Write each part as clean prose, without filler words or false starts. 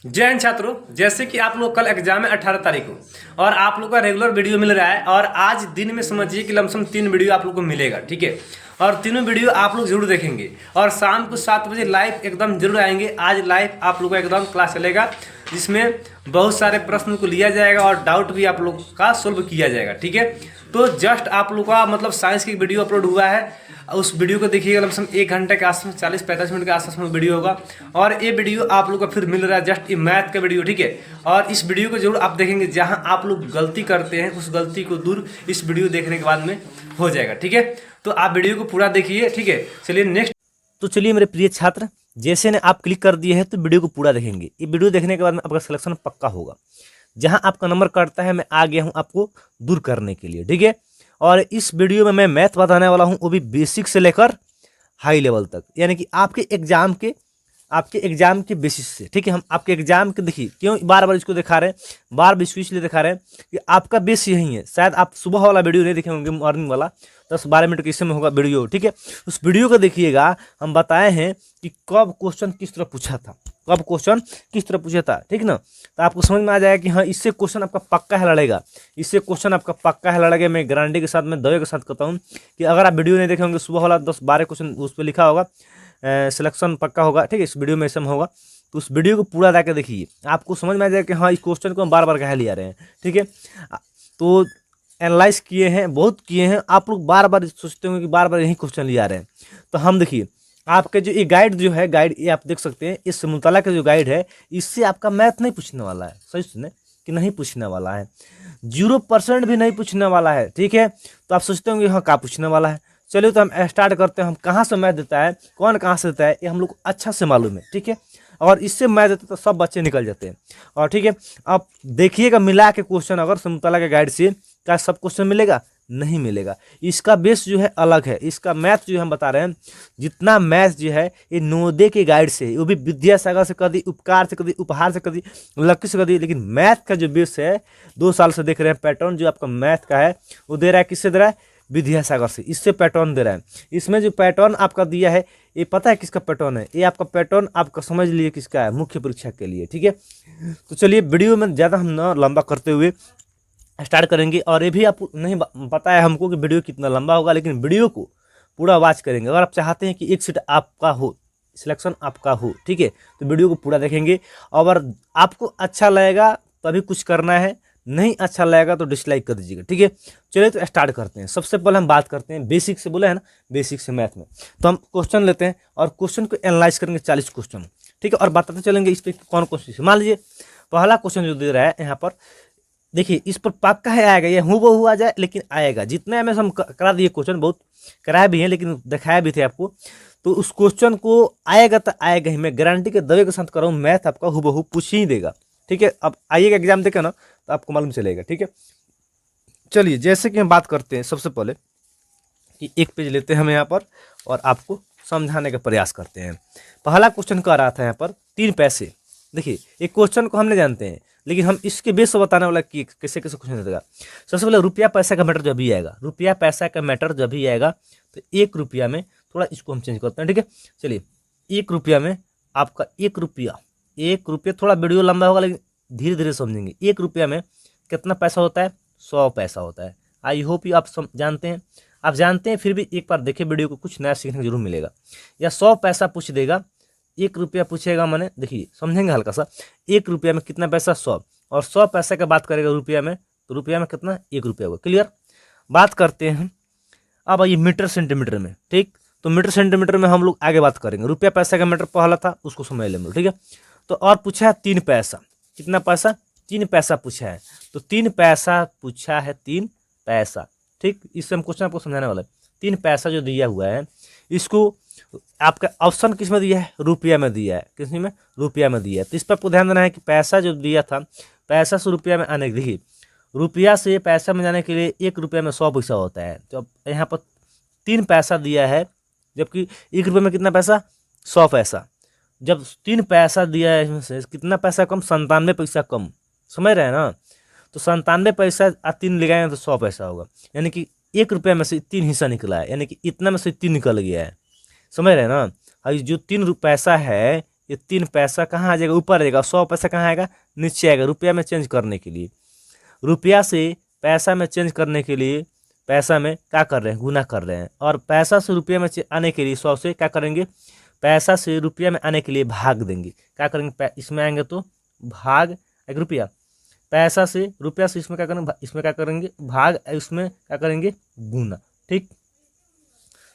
जय हिंद छात्रों। जैसे कि आप लोग कल एग्जाम है 18 तारीख को और आप लोग का रेगुलर वीडियो मिल रहा है और आज दिन में समझिए कि लमसम 3 वीडियो आप लोग को मिलेगा, ठीक है। और तीनों वीडियो आप लोग जरूर देखेंगे और शाम को 7 बजे लाइव एकदम जरूर आएंगे। आज लाइव आप लोग का एकदम क्लास चलेगा जिसमें बहुत सारे प्रश्न को लिया जाएगा और डाउट भी आप लोग का सोल्व किया जाएगा, ठीक है। तो जस्ट आप लोग का मतलब साइंस की वीडियो अपलोड हुआ है, उस वीडियो को देखिएगा। लमसम 1 घंटे के आसपास 40-45 मिनट के आसपास में वीडियो होगा और ये वीडियो आप लोग को फिर मिल रहा है जस्ट ये मैथ का वीडियो, ठीक है। और इस वीडियो को जरूर आप देखेंगे, जहां आप लोग गलती करते हैं उस गलती को दूर इस वीडियो देखने के बाद में हो जाएगा, ठीक है। तो आप वीडियो को पूरा देखिए, ठीक है। चलिए नेक्स्ट। तो चलिए मेरे प्रिय छात्र, जैसे ने आप क्लिक कर दिए हैं तो वीडियो को पूरा देखेंगे। ये वीडियो देखने के बाद में आपका सिलेक्शन पक्का होगा। जहां आपका नंबर कटता है मैं आ गया हूं आपको दूर करने के लिए, ठीक है। और इस वीडियो में मैं मैथ बताने वाला हूं, वो भी बेसिक से लेकर हाई लेवल तक, यानी कि आपके एग्जाम के बेसिस से, ठीक है। हम आपके एग्जाम के देखिए क्यों बार बार इसको दिखा रहे हैं, बार बार इसको इसलिए दिखा रहे हैं कि आपका बेस यही है। शायद आप सुबह वाला वीडियो नहीं देखे होंगे, मॉर्निंग वाला 10-12 मिनट के इसमें होगा वीडियो, ठीक है। उस वीडियो को देखिएगा। हम बताए हैं कि कब क्वेश्चन किस तरह पूछा था, ठीक ना। तो आपको समझ में आ जाएगा कि हाँ, इससे क्वेश्चन आपका पक्का है लड़ेगा, मैं गारंटी के साथ, मैं दावे के साथ कहता हूँ कि अगर आप वीडियो नहीं देखे होंगे सुबह वाला 10-12 क्वेश्चन उस पर लिखा होगा, सिलेक्शन पक्का होगा, ठीक है। इस वीडियो में ऐसा होगा तो उस वीडियो को पूरा जाकर देखिए, आपको समझ में आ जाएगा कि हाँ, इस क्वेश्चन को हम बार बार कहा लिया रहे हैं, ठीक है। तो एनालाइज किए हैं, बहुत किए हैं। आप लोग बार बार सोचते होंगे कि बार बार यही क्वेश्चन लिया रहे हैं। तो हम देखिए आपके जो ये गाइड जो है, गाइड ये आप देख सकते हैं, इस मुताला का जो गाइड है, इससे आपका मैथ नहीं पूछने वाला है। सही सुने कि नहीं पूछने वाला है, 0% भी नहीं पूछने वाला है, ठीक है। तो आप सोचते होंगे हाँ, क्या पूछने वाला है। चलिए तो हम स्टार्ट करते हैं। हम कहाँ से मैथ देता है, कौन कहाँ से देता है, ये हम लोग को अच्छा से मालूम है, ठीक है। और इससे मैथ देते तो सब बच्चे निकल जाते हैं। और ठीक है, आप देखिएगा मिला के क्वेश्चन, अगर समतला के गाइड से क्या सब क्वेश्चन मिलेगा? नहीं मिलेगा। इसका बेस जो है अलग है। इसका मैथ जो हम बता रहे हैं, जितना मैथ जो है ये नवोदय के गाइड से, वो भी विद्यासागर से कर दी, उपकार से कर दी, उपहार से कर दी, लक्की से कर दी। लेकिन मैथ का जो बेस है 2 साल से देख रहे हैं पैटर्न जो आपका मैथ का है, वो दे रहा है, किससे दे रहा है? विद्यासागर से। इससे पैटर्न दे रहा है। इसमें जो पैटर्न आपका दिया है, ये पता है किसका पैटर्न है? ये आपका पैटर्न आपका समझ लीजिए किसका है, मुख्य परीक्षा के लिए, ठीक है। तो चलिए वीडियो में ज़्यादा हम ना लंबा करते हुए स्टार्ट करेंगे। और ये भी आपको नहीं पता है हमको कि वीडियो कितना लंबा होगा, लेकिन वीडियो को पूरा वॉच करेंगे। अगर आप चाहते हैं कि एक सीट आपका हो, सिलेक्शन आपका हो, ठीक है, तो वीडियो को पूरा देखेंगे। और आपको अच्छा लगेगा तभी कुछ करना है, नहीं अच्छा लगेगा तो डिसलाइक कर दीजिएगा, ठीक है। चलिए तो स्टार्ट करते हैं। सबसे पहले हम बात करते हैं बेसिक से, बोले है ना, बेसिक से मैथ में। तो हम क्वेश्चन लेते हैं और क्वेश्चन को एनालाइज करेंगे, 40 क्वेश्चन, ठीक है। और बताते चलेंगे इस पर कौन कौन सी। मान लीजिए पहला क्वेश्चन जो दे रहा है यहाँ पर, देखिए इस पर पक्का है आएगा, ये हूबहू आ जाए लेकिन आएगा। जितने में हम करा दिए क्वेश्चन, बहुत कराए भी हैं लेकिन दिखाया भी थे आपको, तो उस क्वेश्चन को आएगा तो आएगा ही। मैं गारंटी के दावे के साथ कर रहा हूँ, मैथ आपका हूबहू पूछ ही देगा, ठीक है। अब आइएगा एग्जाम देखे ना तो आपको मालूम चलेगा, ठीक है। चलिए जैसे कि हम बात करते हैं, सबसे पहले कि एक पेज लेते हैं हम यहाँ पर और आपको समझाने का प्रयास करते हैं। पहला क्वेश्चन का रहा था यहाँ पर 3 पैसे। देखिए एक क्वेश्चन को हम नहीं जानते हैं, लेकिन हम इसके बेस से बताने वाला कि कैसे कैसे क्वेश्चन देगा। सबसे पहले रुपया पैसा का मैटर जब भी आएगा, रुपया पैसा का मैटर जब भी आएगा तो 1 रुपया में, थोड़ा इसको हम चेंज करते हैं, ठीक है। चलिए 1 रुपया में आपका 1 रुपया, थोड़ा वीडियो लंबा होगा लेकिन धीरे धीरे समझेंगे। 1 रुपया में कितना पैसा होता है? 100 पैसा होता है। आई होप यू आप जानते हैं। आप जानते हैं फिर भी एक बार देखिए वीडियो को, कुछ नया सीखने को जरूर मिलेगा। या 100 पैसा पूछ देगा, 1 रुपया पूछेगा, मैंने देखिए समझेंगे हल्का सा। 1 रुपया में कितना पैसा? 100। और 100 पैसा का बात करेगा रुपया में, तो रुपया में कितना? 1 रुपया होगा। क्लियर? बात करते हैं अब आइए मीटर सेंटीमीटर में, ठीक। तो मीटर सेंटीमीटर में हम लोग आगे बात करेंगे। रुपया पैसा का मैटर पहला था, उसको समझ लेंगे, ठीक है। तो और पूछा है 3 पैसा। कितना पैसा? 3 पैसा पूछा है। तो 3 पैसा पूछा है, 3 पैसा, ठीक। इससे हम क्वेश्चन आपको समझाने वाला है। 3 पैसा जो दिया हुआ है, इसको आपका ऑप्शन किस में दिया है? रुपया में दिया है। किस में? रुपया में दिया है। तो इस पर आपको ध्यान देना है कि पैसा जो दिया था, पैसा से रुपया में आने, देखिए रुपया से पैसा में जाने के लिए 1 रुपया में 100 पैसा होता है। तो अब यहाँ पर 3 पैसा दिया है, जबकि 1 रुपये में कितना पैसा? 100 पैसा। जब 3 पैसा दिया है, इसमें से कितना पैसा कम? 97 पैसा कम। समझ रहे हैं ना? तो 97 पैसा 3 लगाएंगे तो 100 पैसा होगा। यानी कि 1 रुपया में से 3 हिस्सा निकला है, यानी कि इतना में से 3 निकल गया है। समझ रहे हैं ना? और जो 3 पैसा है, ये 3 पैसा कहाँ आ जाएगा, ऊपर आएगा, 100 पैसा कहाँ आएगा, नीचे आएगा। रुपया में चेंज करने के लिए, रुपया से पैसा में चेंज करने के लिए पैसा में क्या कर रहे हैं, गुना कर रहे हैं। और पैसा से रुपया में आने के लिए 100 से क्या करेंगे, पैसा से रुपया में आने के लिए भाग देंगे। क्या करेंगे, इसमें आएंगे तो भाग एक रुपया, पैसा से रुपया से इसमें क्या करेंगे, इसमें क्या करेंगे भाग, इसमें क्या करेंगे गुना। ठीक,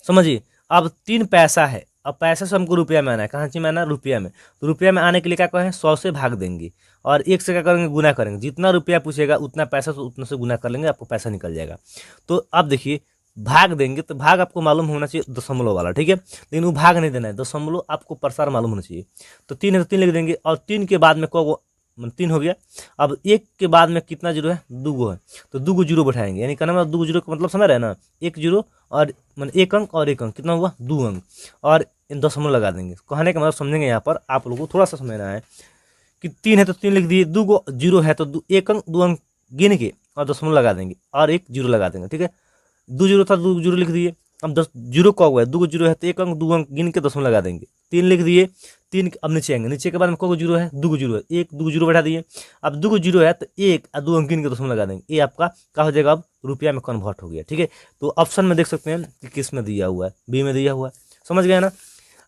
समझिए। अब 3 पैसा है, अब पैसा से हमको रुपया में आना है, कहाँ से में आना, रुपया में। तो रुपया में आने के लिए क्या करें, 100 से भाग देंगे और 1 से क्या करेंगे, गुना करेंगे। जितना रुपया पूछेगा उतना पैसा तो उतना से गुना कर लेंगे, आपको पैसा निकल जाएगा। तो अब देखिए भाग देंगे तो भाग आपको मालूम होना चाहिए दशमलव वाला, ठीक है, लेकिन वो भाग नहीं देना है, दशमलव आपको प्रसार मालूम होना चाहिए। तो 3 है तो 3 लिख देंगे और 3 के बाद में को 3 हो गया। अब 1 के बाद में कितना जीरो है, 2 है, तो 2 जीरो बैठाएंगे, यानी कहना मतलब 2 जीरो का मतलब समझ रहे हैं ना, 1 जीरो और मतलब 1 अंक और 1 अंक कितना हुआ, 2 अंक, और इन दशमलव लगा देंगे। कहने का मतलब समझेंगे यहाँ पर आप लोगों को थोड़ा सा समझना है कि 3 है तो 3 लिख दिए, 2 जीरो है तो 1 अंक 2 अंक गिन के और दशमलव लगा देंगे और 1 जीरो लगा देंगे। ठीक है, 2 जीरो था, 2 जीरो लिख दिए। अब 10 जीरो का हुआ है, 2 जीरो है तो 1 अंक 2 अंक गिन के दशमलव लगा देंगे। 3 लिख दिए, 3 अब नीचे आएंगे, नीचे के बाद में को जीरो है, 2 जीरो है, 1 2 जीरो बैठा दिए। अब 2 जीरो है तो 1 और 2 अंक गिन के दशमलव लगा देंगे। ये आपका क्या हो जाएगा, अब रुपया में कन्वर्ट हो गया। ठीक है, तो ऑप्शन में देख सकते हैं कि किस में दिया हुआ है, बी में दिया हुआ है। समझ गए ना।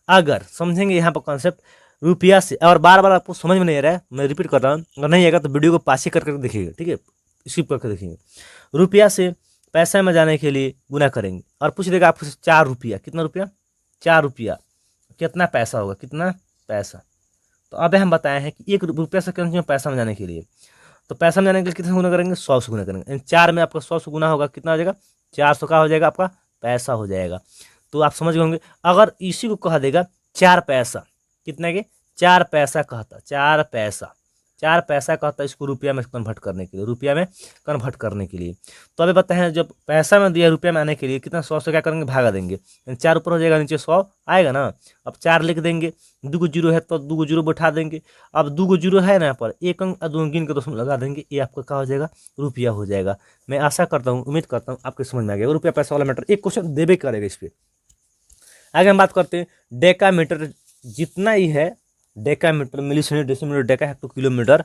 अगर समझेंगे यहाँ पर कॉन्सेप्ट रुपया से, और बार बार आपको समझ में नहीं आ रहा है, मैं रिपीट कर रहा हूँ, अगर नहीं आएगा तो वीडियो को पास ही करके देखिएगा। ठीक है, स्किप करके देखिएगा। रुपया से पैसा में जाने के लिए गुना करेंगे और पूछ देगा आपको 4 रुपया, कितना रुपया, 4 रुपया कितना पैसा होगा, कितना पैसा। तो अब हम बताए हैं कि 1 रुपया से कितना पैसा में जाने के लिए, तो पैसा में जाने के लिए कितना गुना करेंगे, 100 से गुना करेंगे। 4 में आपका 100 से गुना होगा, कितना हो जाएगा, 400 का हो जाएगा, आपका पैसा हो जाएगा। तो आप समझ गए होंगे। अगर इसी को कहा देगा 4 पैसा, कितने के, 4 पैसा कहता, 4 पैसा, 4 पैसा कहता है इसको रुपया में कन्वर्ट करने के लिए, रुपया में कन्वर्ट करने के लिए। तो अभी बताएं जब पैसा में दिया रुपया में आने के लिए कितना, 100 से क्या करेंगे, भागा देंगे, 4 ऊपर हो जाएगा, नीचे 100 आएगा ना। अब 4 लिख देंगे, 2 जीरो है तो 2 जीरो बैठा देंगे। अब 2 जीरो है ना यहाँ पर, 1 अंक 2 अंक गिन के दशमलव लगा देंगे, ये आपका क्या हो जाएगा, रुपया हो जाएगा। मैं आशा करता हूँ, उम्मीद करता हूँ आपके समझ में आ गया। रुपया पैसा वाला मैटर एक क्वेश्चन देवे करेगा इस पर। आगे हम बात करते हैं डेकामीटर, जितना ही है डेकामीटर, मिली सेंटीमीटर, डेसीमीटर, डेका है तो किलोमीटर,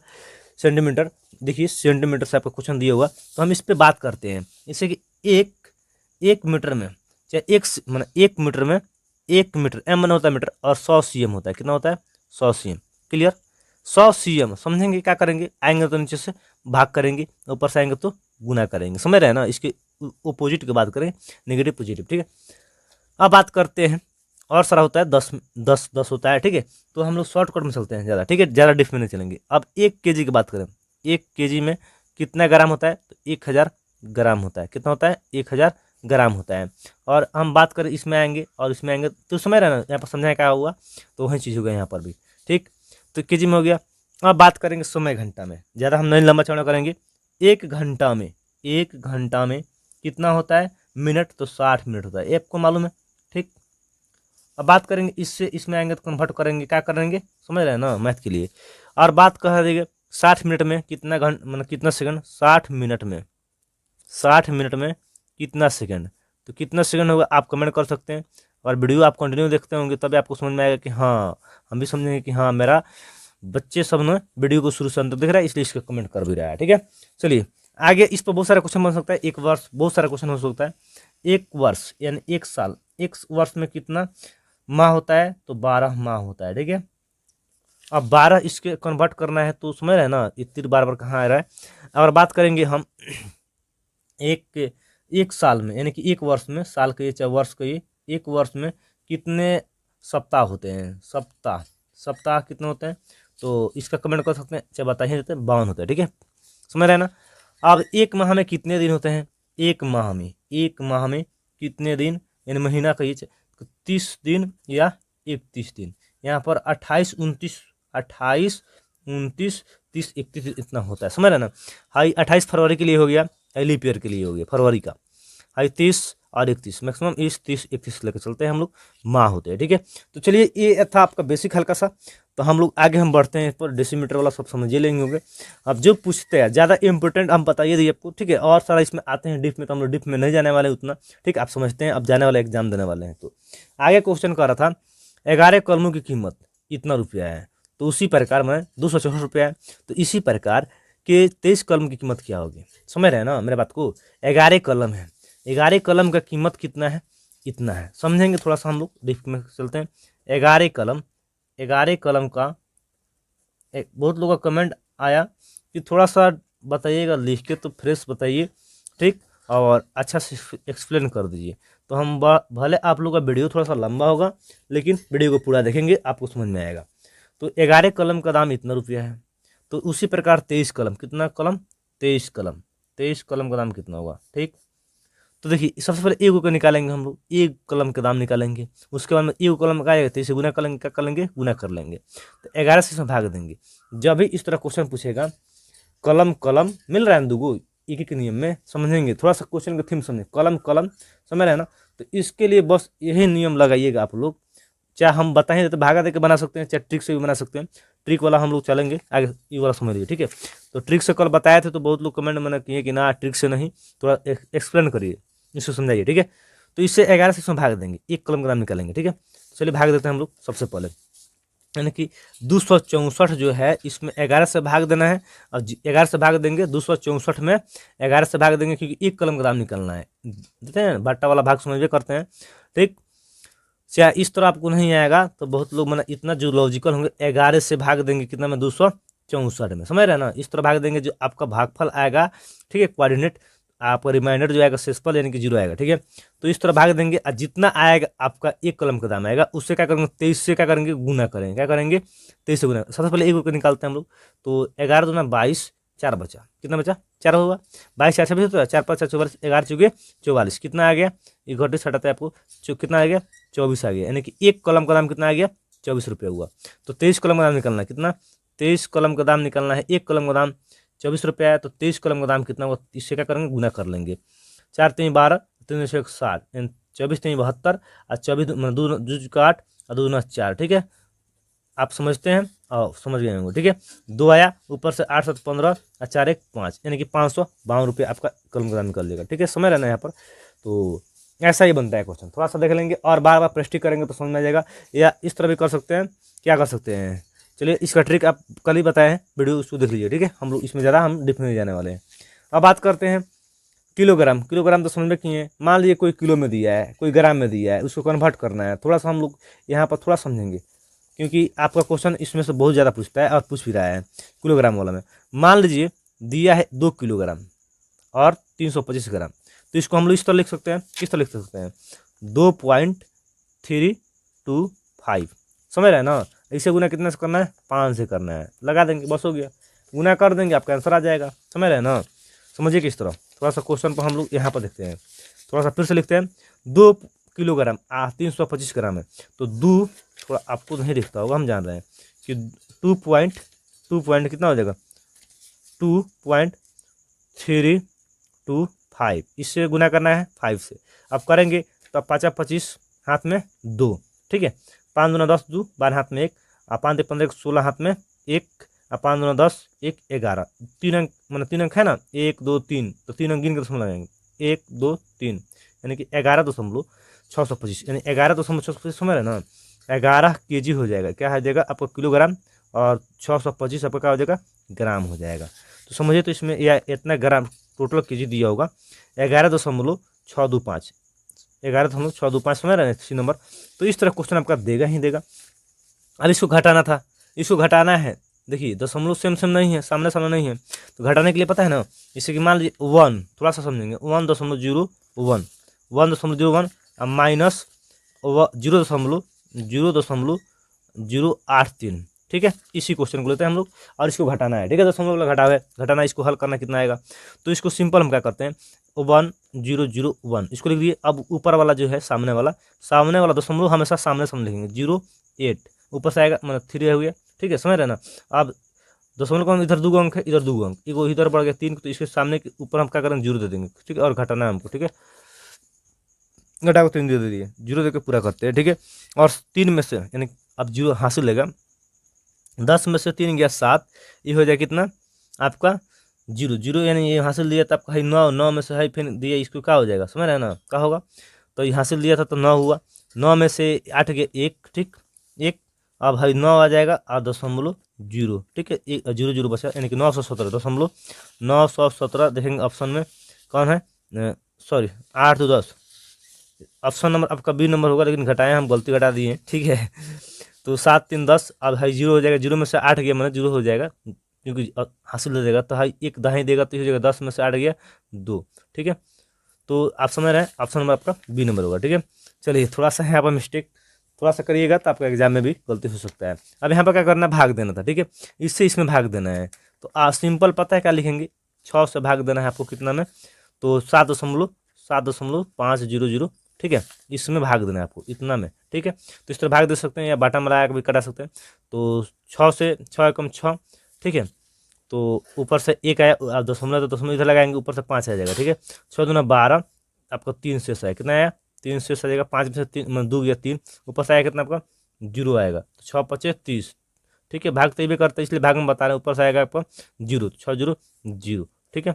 सेंटीमीटर। देखिए सेंटीमीटर से आपका क्वेश्चन दिया हुआ, तो हम इस पे बात करते हैं। जैसे कि एक मीटर में, चाहे एक मीटर में, 1 मीटर एम होता है मीटर, और 100 सीएम होता है, कितना होता है, 100 सीएम। क्लियर, 100 सीएम समझेंगे, क्या करेंगे, आएंगे तो नीचे से भाग करेंगे, ऊपर से आएंगे तो गुना करेंगे। समझ रहे हैं ना। इसके ओपोजिट की बात करें, नेगेटिव पॉजिटिव। ठीक है, अब बात करते हैं, और सारा होता है 10 होता है। ठीक है, तो हम लोग शॉर्टकट में चलते हैं ज़्यादा। ठीक है, ज़्यादा डिफ में नहीं चलेंगे। अब 1 केजी की बात करें, 1 केजी में कितना ग्राम होता है, तो 1000 ग्राम होता है। कितना होता है, 1000 ग्राम होता है। और हम बात करें इसमें आएंगे और इसमें आएंगे, तो समझ रहे हैं ना, यहाँ पर समझाएं क्या हुआ, तो वही चीज़ होगा यहाँ पर भी। ठीक, तो केजी में हो गया। अब बात करेंगे समय घंटा में, ज़्यादा हम नहीं लंबा चौड़ा करेंगे। 1 घंटा में, 1 घंटा में कितना होता है मिनट, तो 60 मिनट होता है, ये आपको मालूम है। ठीक, अब बात करेंगे इससे इसमें आएंगे तो कन्वर्ट करेंगे, क्या करेंगे, समझ रहे हैं ना, मैथ के लिए। और बात कर देंगे 60 मिनट में कितना मतलब कितना सेकंड, 60 मिनट में, 60 मिनट में कितना सेकंड, तो कितना सेकंड होगा आप कमेंट कर सकते हैं। और वीडियो आप कंटिन्यू देखते होंगे तभी आपको समझ में आएगा कि हाँ, हम भी समझेंगे कि हाँ मेरा बच्चे सब ने वीडियो को शुरू से अंत देख रहा है, इसलिए इसका कमेंट कर भी रहा है। ठीक है, चलिए आगे। इस पर बहुत सारा क्वेश्चन बन सकता है। 1 वर्ष, बहुत सारा क्वेश्चन हो सकता है। 1 वर्ष यानी 1 साल, 1 वर्ष में कितना माह होता है, तो 12 माह होता है। ठीक है, अब 12 इसके कन्वर्ट करना है, तो समझ रहे हैं ना, इतनी बार बार कहाँ आ रहा है। और बात करेंगे हम एक साल में, यानी कि 1 वर्ष में, साल के चाहे वर्ष के, 1 वर्ष में कितने सप्ताह होते हैं, सप्ताह कितने होते हैं, तो इसका कमेंट कर सकते हैं, चाहे बता ही देते हैं, 52 होते हैं। ठीक है, समझ रहे हैं ना। अब 1 माह में कितने दिन होते हैं, 1 माह में कितने दिन, यानी महीना का, ये 30 दिन या 31 दिन। यहाँ पर 28, 29, 30, 31 इतना होता है। समझ रहे ना। हाई 28 फरवरी के लिए हो गया, लीप ईयर के लिए हो गया फरवरी का। हाई 30 और 31, मैक्सिमम 30, 31 लेकर चलते हैं हम लोग, माह होते हैं। ठीक है, तो चलिए ये था आपका बेसिक हल्का सा। तो हम लोग आगे हम बढ़ते हैं, इस पर डेसीमीटर वाला सब समझ लेंगे होंगे। अब जो पूछते हैं ज़्यादा इंपॉर्टेंट हम बताइए दिए आपको। ठीक है, और सारा इसमें आते हैं डिप में, तो हम लोग डिप में नहीं जाने वाले उतना। ठीक, आप समझते हैं, अब जाने वाले एग्जाम देने वाले हैं। तो आगे क्वेश्चन कर रहा था 11 कलमों की कीमत इतना रुपया है। तो उसी प्रकार में 264 रुपया है। तो इसी प्रकार के 23 कलम की कीमत क्या होगी, समझ रहे हैं ना मेरे बात को। 11 कलम है, 11 कलम का कीमत कितना है, इतना है। समझेंगे थोड़ा सा हम लोग, डिस्क में चलते हैं। 11 कलम, 11 कलम का एक बहुत लोगों का कमेंट आया कि थोड़ा सा बताइएगा लिख के, तो फ्रेश बताइए, ठीक, और अच्छा से एक्सप्लेन कर दीजिए। तो हम भले आप लोग का वीडियो थोड़ा सा लंबा होगा, लेकिन वीडियो को पूरा देखेंगे आपको समझ में आएगा। तो 11 कलम का दाम इतना रुपया है। तो उसी प्रकार 23 कलम, कितना कलम, 23 कलम, 23 कलम का दाम कितना होगा, ठीक। तो देखिए सबसे पहले एक को निकालेंगे हम लोग, एक कलम का दाम निकालेंगे। उसके बाद में एक कलम का आएगा तो इसे गुना करेंगे, क्या कर लेंगे, गुना कर लेंगे। तो 11 से इसमें भाग देंगे। जब भी इस तरह क्वेश्चन पूछेगा, कलम कलम मिल रहा है दुगो, एक एक नियम में समझेंगे। थोड़ा सा क्वेश्चन का थीम समझें, कलम कलम, समझ रहे हैं ना। तो इसके लिए बस यही नियम लगाइएगा आप लोग। चाहे हम बताएं तो भागा दे के बना सकते हैं, चाहे ट्रिक से भी बना सकते हैं। ट्रिक वाला हम लोग चलेंगे आगे, ये वाला समझ लीजिए, ठीक है। तो ट्रिक से कल बताए थे, तो बहुत लोग कमेंट मैंने किए कि ना ट्रिक से नहीं, थोड़ा एक्सप्लेन करिए, इसको समझाइए, ठीक है। तो इससे 11 से इसमें भाग देंगे, एक कलम का दाम निकालेंगे, ठीक है। चलिए भाग देते हैं हम लोग सबसे पहले, यानी कि 264 जो है इसमें 11 से भाग देना है। और 11 से भाग देंगे 264 में 11 से भाग देंगे, क्योंकि एक कलम का दाम निकलना है। देते हैं बाटा वाला भाग समझ करते हैं, ठीक। चाहे इस तरह आपको नहीं आएगा तो बहुत लोग मैंने इतना जो लॉजिकल होंगे, 11 से भाग देंगे कितना में, 264 में, समझ रहे हैं ना। इस तरह भाग देंगे, जो आपका भागफल आएगा, ठीक है, कोऑर्डिनेट आपका रिमाइंडर जो आएगा शेषफल यानी कि 0 आएगा, ठीक है। तो इस तरह भाग देंगे, और जितना आएगा आपका एक कलम का दाम आएगा, उससे क्या करेंगे, 23 से क्या करेंगे, गुना करेंगे, क्या करेंगे, 23 से गुना। सबसे पहले एक रुपये निकालते हैं हम लोग। तो 11 दूना 22, 4 बचा, कितना बचा, 4 होगा। 22 4 26 होता है, 4 5 4 44, 11 चुके 44, कितना आ गया, ये घटे से हटाते हैं आपको, कितना आ गया, 24 आ गया। यानी कि एक कलम का दाम कितना आ गया, 24 रुपये हुआ। तो 23 कलम का दाम निकलना है कितना, 23 कलम का दाम निकलना है, एक कलम का दाम 24 रुपये आया। तो 23 कलम का दाम कितना हुआ, इससे क्या करेंगे, गुना कर लेंगे। 4 3 12, 3 1 60, 24 3 72, और 24 2 का 8, और 2 4, ठीक है। आप समझते हैं और समझ गए होंगे, ठीक है। 2 आया, ऊपर से 8 7 15, और 4 1 5, यानी कि 552 रुपये आपका कलम का दाम निकल जाएगा, ठीक है। समझ रहे ना यहाँ पर। तो ऐसा ही बनता है क्वेश्चन, थोड़ा सा देख लेंगे और बार बार प्रैक्टिस करेंगे तो समझ में आ जाएगा। या इस तरह भी कर सकते हैं, क्या कर सकते हैं, चलिए इसका ट्रिक आप कल ही बताए हैं, वीडियो उसको देख लीजिए, ठीक है। हम लोग इसमें ज़्यादा हम डिप नहीं जाने वाले हैं। अब बात करते हैं किलोग्राम। किलोग्राम तो समझ में किए हैं, मान लीजिए कोई किलो में दिया है, कोई ग्राम में दिया है, उसको कन्वर्ट करना है। थोड़ा सा हम लोग यहाँ पर थोड़ा समझेंगे, क्योंकि आपका क्वेश्चन इसमें से बहुत ज़्यादा पूछता है और पूछ भी रहा है किलोग्राम वाला में। मान लीजिए दिया है 2 किलोग्राम और 325 ग्राम, तो इसको हम लोग इस तरह लिख सकते हैं, किस तरह लिख सकते हैं, 2.325, समझ रहे हैं ना। इसे गुना कितने से करना है, 5 से करना है, लगा देंगे, बस हो गया, गुना कर देंगे, आपका आंसर आ जाएगा, समझ रहे हैं ना। समझिए किस तरह, थोड़ा सा क्वेश्चन पर हम लोग यहाँ पर देखते हैं, थोड़ा सा फिर से लिखते हैं। 2 किलोग्राम 325 ग्राम है, तो 2 थोड़ा आपको नहीं दिखता होगा, हम जान रहे हैं कि 2 पॉइंट कितना हो जाएगा, 2.325, इससे गुना करना है 5 से। अब करेंगे तो 5 25 हाथ में 2, ठीक है। 5 दूना 10, 2 12 हाथ में 1, और 5 15 16 हाथ में 1, और 5 दूना 10 1 11, 3 अंक, मतलब 3 अंक है ना, 1 2 3, तो 3 अंक गिन कर दशमलव लगाएंगे, 1 2 3, यानी कि 11.625, यानी 11.625, समझ रहे ना। 11 kg हो जाएगा, क्या हो जाएगा आपका किलोग्राम, और 625 आपका क्या हो जाएगा, ग्राम हो जाएगा। तो समझिए, तो इसमें यह इतना ग्राम टोटल केजी दिया होगा 11.625, 11.625, समझ रहे हैं, सी नंबर। तो इस तरह क्वेश्चन आपका देगा ही देगा। अब इसको घटाना था, इसको घटाना है, देखिए दशमलव सेम सेम नहीं है, सामने सामने नहीं है, तो घटाने के लिए पता है ना, जैसे कि मान लीजिए 1, थोड़ा सा समझेंगे, 1.01, 1.01 माइनस 0.083, ठीक है। इसी क्वेश्चन को लेते हैं हम लोग, और इसको घटाना है, ठीक है। दशमलव घटाना, इसको हल करना कितना आएगा, तो इसको सिंपल हम क्या करते हैं, 1001 इसको लिख दिए। अब ऊपर वाला जो है सामने वाला दशमलव हमेशा सामने सामने लिखेंगे, 08 ऊपर से आएगा, मतलब 3 हो गया, ठीक है, समझ रहे ना। अब दशमलव का इधर 2 अंक है, इधर 2 अंक, एक इधर बढ़ गया 3, तो इसके सामने के ऊपर हम क्या करेंगे, 0 दे देंगे, ठीक है। और घटाना है हमको, ठीक है, घटा को 3 दे दिए, 0 देकर पूरा करते हैं, ठीक है। और 3 में से यानी अब 0 हासिल लेगा, 10 में से 3 गया 7, ये हो जाए कितना आपका 0 यानी ये हासिल दिया था आपका है 9 में से है फिर दिया, इसको क्या हो जाएगा, समझ रहे हैं ना, क्या होगा। तो ये हासिल दिया था तो 9 हुआ, 9 में से 8 गया 1, ठीक, 1, अब भाई 9 आ जाएगा और 0.0, ठीक है, 0 बचा, यानी कि 917 देखेंगे ऑप्शन में कौन है, सॉरी 8 तो 10, ऑप्शन नंबर आपका बी नंबर होगा, लेकिन घटाएं हम, गलती घटा दिए, ठीक है। तो 7 3 10, अब भाई 0 हो जाएगा, 0 में से 8 गया मैंने 0 हो जाएगा, क्योंकि हासिल हो जाएगा, तो भाई एक दाही देगा तो हो जाएगा 10 में से 8 गया 2, ठीक है। तो आप समझ रहे हैं, ऑप्शन नंबर आपका बी नंबर होगा, ठीक है। चलिए थोड़ा सा यहाँ पर मिस्टेक थोड़ा सा करिएगा तो आपका एग्जाम में भी गलती हो सकता है। अब यहाँ पर क्या करना है, भाग देना था, ठीक है, इससे इसमें भाग देना है। तो सिंपल पता है क्या लिखेंगे, 6 से भाग देना है आपको कितना में, तो 7.500, ठीक है, इसमें भाग देना है आपको इतना में, ठीक है। तो इस तरह भाग दे सकते हैं या बाटा में लगा के भी कटा सकते हैं। तो 6 से 6 एकम 6, ठीक है, तो ऊपर से 1 आया, आप दशमलव तो दशमलव इधर लगाएंगे, ऊपर से 5 आ जाएगा, ठीक है। 6 दूना 12, आपका 3 शेष आया, कितना आया 3 शेष आ जाएगा, 5 में से 3 2 गया 3, ऊपर से आया कितना आपका 0 आएगा, तो 6 5 30, ठीक है। भाग तो भी करते हैं इसलिए भाग में बता रहे हैं, ऊपर से आएगा आपका 0, 6 0 0, ठीक है।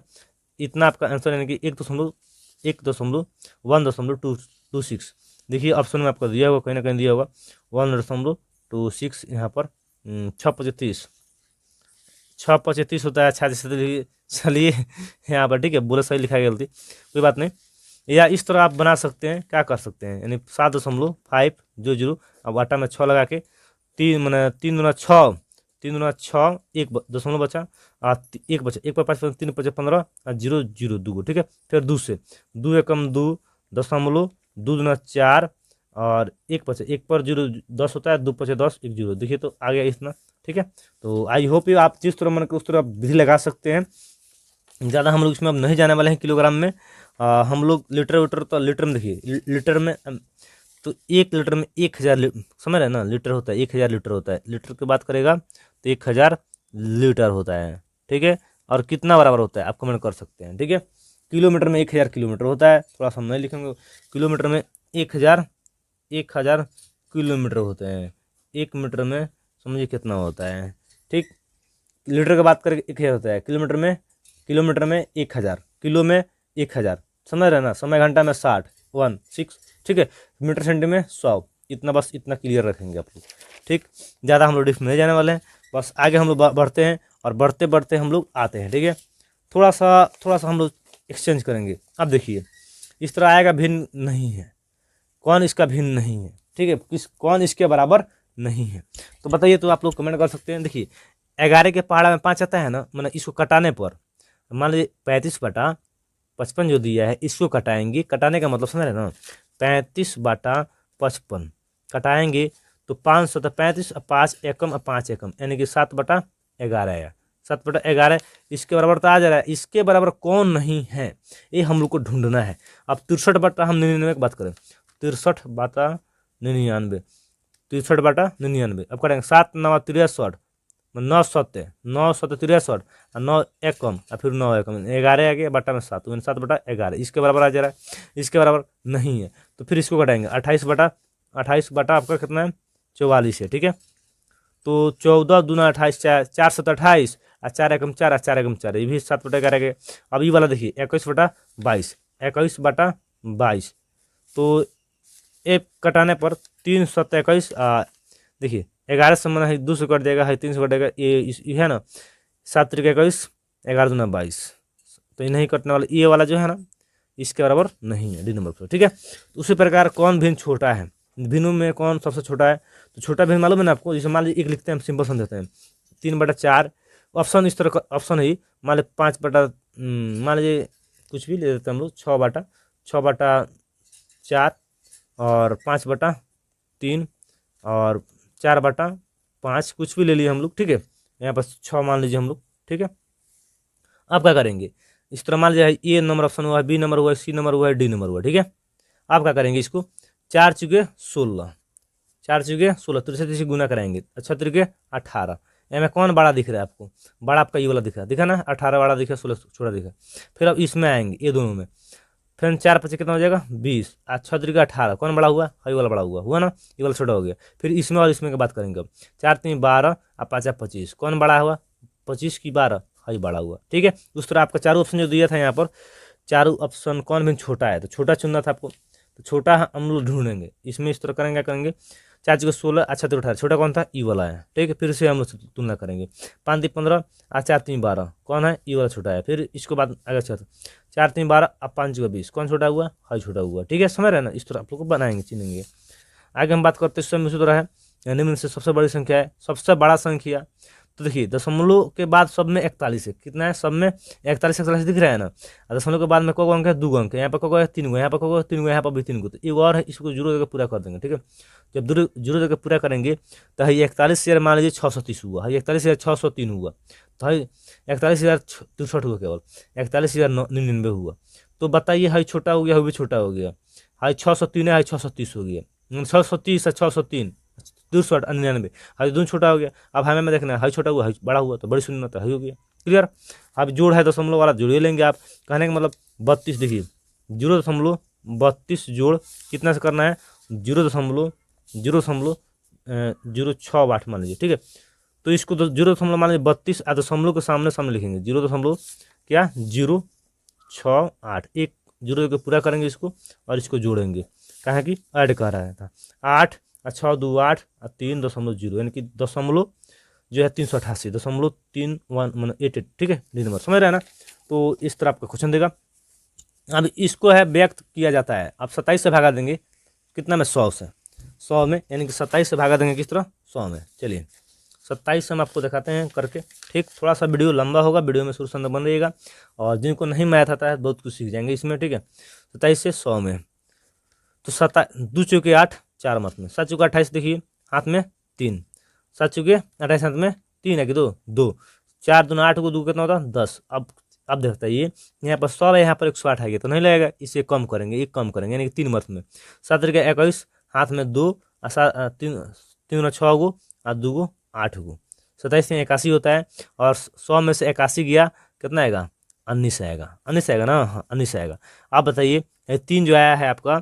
इतना आपका आंसर यानी कि 1.1.226। देखिए ऑप्शन में आपको दिया होगा, कहीं ना कहीं दिया होगा 1.26 यहाँ पर 6 35 होता है, अच्छा जैसे देखिए, चलिए यहाँ पर, ठीक है, बोले सही लिखा गया, गलती कोई बात नहीं। या इस तरह आप बना सकते हैं, क्या कर सकते हैं, यानी 7.500, अब आटा में 6 लगा के 3 मैंने 3 दूना 6, 3 दूना 6, 1 दशमलव बचा, 1 बचा, 1 पर 5 3 5 15 और 0 0 2, ठीक है। फिर 2 से 2 एकम 2 दशमलव 2 दूना 4 और 1 बचा, 1 पर 0 10 होता है, 2 5 10 1 0, देखिए तो आ गया इतना, ठीक है। तो आई होप आप जिस तरह मन के उस तरह विधि लगा सकते हैं। ज़्यादा हम लोग इसमें अब नहीं जाने वाले हैं किलोग्राम में, हम लोग लीटर वीटर, तो लीटर में देखिए, लीटर में तो 1 लीटर में 1000 समझ रहे हैं ना, लीटर होता है 1000 लीटर होता है, लीटर की बात करेगा तो 1000 लीटर होता है, ठीक है। और कितना बराबर होता है आप कमेंट कर सकते हैं, ठीक है। किलोमीटर में 1000 किलोमीटर होता है, थोड़ा सा हम नहीं लिखेंगे, किलोमीटर में 1000 किलोमीटर होते हैं, 1 मीटर में समझिए कितना होता है, ठीक। लीटर की बात करें 1000 होता है, किलोमीटर में 1000, किलो में 1000, समझ रहे ना, समय घंटा में 60 16, ठीक है, मीटर सेंटी में 100, इतना बस इतना क्लियर रखेंगे आप लोग, ठीक। ज़्यादा हम लोग डिफ नहीं जाने वाले हैं, बस आगे हम लोग बढ़ते हैं और बढ़ते बढ़ते हम लोग आते हैं, ठीक है। थोड़ा सा हम लोग एक्सचेंज करेंगे। अब देखिए इस तरह आएगा, भिन्न नहीं है, कौन इसका भिन्न नहीं है, ठीक है, कौन इसके बराबर नहीं है, तो बताइए, तो आप लोग कमेंट कर सकते हैं। देखिए 11 के पहाड़ा में 5 आता है ना, मतलब इसको कटाने पर मान लीजिए 35/55 जो दिया है, इसको कटाएंगे, कटाने का मतलब समझ रहे ना, 35/55 कटाएंगे तो 535 और 5 एकम और 5 एकम, यानी कि 7/11 आया, 7/11 इसके बराबर तो आ जा रहा है, इसके बराबर कौन नहीं है ये हम लोग को ढूंढना है। अब 63/99 की बात करें, 63/99, 63/99, अब करेंगे 7 9 63, 9 7 9 7 63 और 9 एकम और फिर 9 एकम, 11 आ गया, बटा में 7, 7/11 इसके बराबर आ जा रहा है, इसके बराबर नहीं है, तो फिर इसको घटाएंगे, 28 बटा आपका कितना है 44 है, ठीक है। तो 14 दूना 28, 4 7 28 और 4 एकम 4 और 4 एकम 4, ये भी 7/11 गए। अब ये वाला देखिए 21/22, 21/22, तो एक कटाने पर 3 7 21, देखिए 11 से मन है 2 से कट जाएगा, है 3 से कटेगा, ये है ना, 7 3 21, 11 दूना 22, तो ये नहीं कटने वाला, ये वाला जो है ना इसके बराबर नहीं है, डी नंबर पर, ठीक है। उसी प्रकार कौन भिन्न छोटा है, भिन्नों में कौन सबसे छोटा है, तो छोटा भिन्न मालूम है ना आपको, जैसे मान लीजिए 1 लिखते हैं, हम सिंपल समझते हैं, 3/4 ऑप्शन, इस तरह का ऑप्शन है, मान लीजिए 5 मान लीजिए कुछ भी ले देते हैं हम लोग, 6/4 और 5/3 और 4/5, कुछ भी ले लिए हम लोग, ठीक है, यहाँ पर 6 मान लीजिए हम लोग, ठीक है। अब क्या करेंगे, इस तरह मान लीजिए ए नंबर ऑप्शन हुआ है, बी नंबर हुआ है, सी नंबर हुआ है, डी नंबर हुआ है, ठीक है। आप क्या करेंगे, इसको 4 चुके 16, 4 चुके 16, 63 गुना कराएंगे, 6 3 18, में कौन बड़ा दिख रहा है आपको, बड़ा आपका ये वाला दिखा ना, 18 बड़ा दिखा, 16 छोटा दिखा। फिर अब इसमें आएंगे ये दोनों में, फिर 4 5 कितना हो जाएगा 20, 6 3 18, कौन बड़ा हुआ, ये वाला बड़ा हुआ ना, ये वाला छोटा हो गया। फिर इसमें और इसमें की बात करेंगे, अब 4 3 12 और 5 25, कौन बड़ा हुआ, 25 की 12, ये बड़ा हुआ, ठीक है। उस तरह आपका चारों ऑप्शन जो दिया था यहाँ पर, चारों ऑप्शन कौन भी छोटा है, तो छोटा चुनना था आपको, तो छोटा हम लोग ढूंढेंगे, इसमें इस तरह करेंगे, 4 चौके 16, अच्छा 18, छोटा कौन था, ई वाला है, ठीक है। फिर से हम उससे तुलना करेंगे, 5 3 15 और 4 3 12, कौन है, ई वाला छोटा है। फिर इसको बाद अगर 4 3 12 अब 5 चौके 20, कौन छोटा हुआ, हाई छोटा हुआ, ठीक है, समझ रहे हैं ना। इस तरह आप लोग को बनाएंगे, चिनेंगे। आगे हम बात करते हैं स्वयं उसी तरह है, निम्न से सबसे बड़ी संख्या है, सबसे बड़ा संख्या। तो देखिए दशमलव के बाद सब में 41 है, कितना है, सब में 41 41 दिख रहा है ना। और दशमलव के बाद में को अंक है, 2 अंक है, यहाँ पर को है 3 गो, यहाँ पर को 3 गो, यहाँ पर भी 3 गो। तो एक और है, इसको जीरो देकर पूरा कर देंगे, ठीक है। जब जीरो देकर पूरा करेंगे तो है 41 मान लीजिए 630 हुआ, है 41,603 हुआ, तो है 41,063 हुआ, केवल 41,099 हुआ। तो बताइए हाई छोटा हो गया, वो भी छोटा हो गया, हाई 603 है, हाई 630 हो गया, 630 है 603 63 99, हाई दोनों छोटा हो गया। अब हमें में देखना है, हाई छोटा हुआ हाई बड़ा हुआ, तो बड़ी शून्य तो हाई हो गया, क्लियर। अब जोड़ है दशमलव वाला जोड़िए लेंगे आप, कहने का मतलब 32, देखिए 0.32 जोड़ कितना से करना है, 0.068 मान लीजिए, ठीक है। तो इसको 0 मान लीजिए 32 दशमलव के सामने सामने लिखेंगे, 0.068, एक जीरो के पूरा करेंगे इसको और इसको जोड़ेंगे, कहा कि ऐड कर रहा था 8 और 6 2 8 और 3.0, यानी कि दशमलव जो है 388.31188, ठीक है, डी नंबर, समझ रहे हैं ना। तो इस तरह आपका क्वेश्चन देगा। अब इसको है व्यक्त किया जाता है, आप 27 से भागा देंगे, कितना में, 100 से, 100 में, यानी कि 27 से भागा देंगे किस तरह, 100 में। चलिए 27 से हम आपको दिखाते हैं करके, ठीक। थोड़ा सा वीडियो लंबा होगा, वीडियो में शुरू से अंदर बन रहिएगा, और जिनको नहीं मैथ आता है बहुत कुछ सीख जाएंगे इसमें, ठीक है। 27 से 100 में, तो 2 चौके 8, 4 मत में, 7 चौके 28, देखिए हाथ में 3, 7 चौके 28 हाथ में 3 है कि 2, 4 दूना 8 को 2 कितना होता है 10। अब देखता है ये यहाँ पर 100 है, यहाँ पर 108 है, तो नहीं लगेगा, इसे कम करेंगे, एक कम करेंगे, यानी कि 3 मत में, 7 तरीके 21 हाथ में 2 और 3 6 गो और 2 गो 8 गो, 27 में 81 होता है। और 100 में से 81 गया, कितना आएगा, 19 आएगा, 19 आएगा ना, हाँ 19 आएगा। आप बताइए 3 जो आया है आपका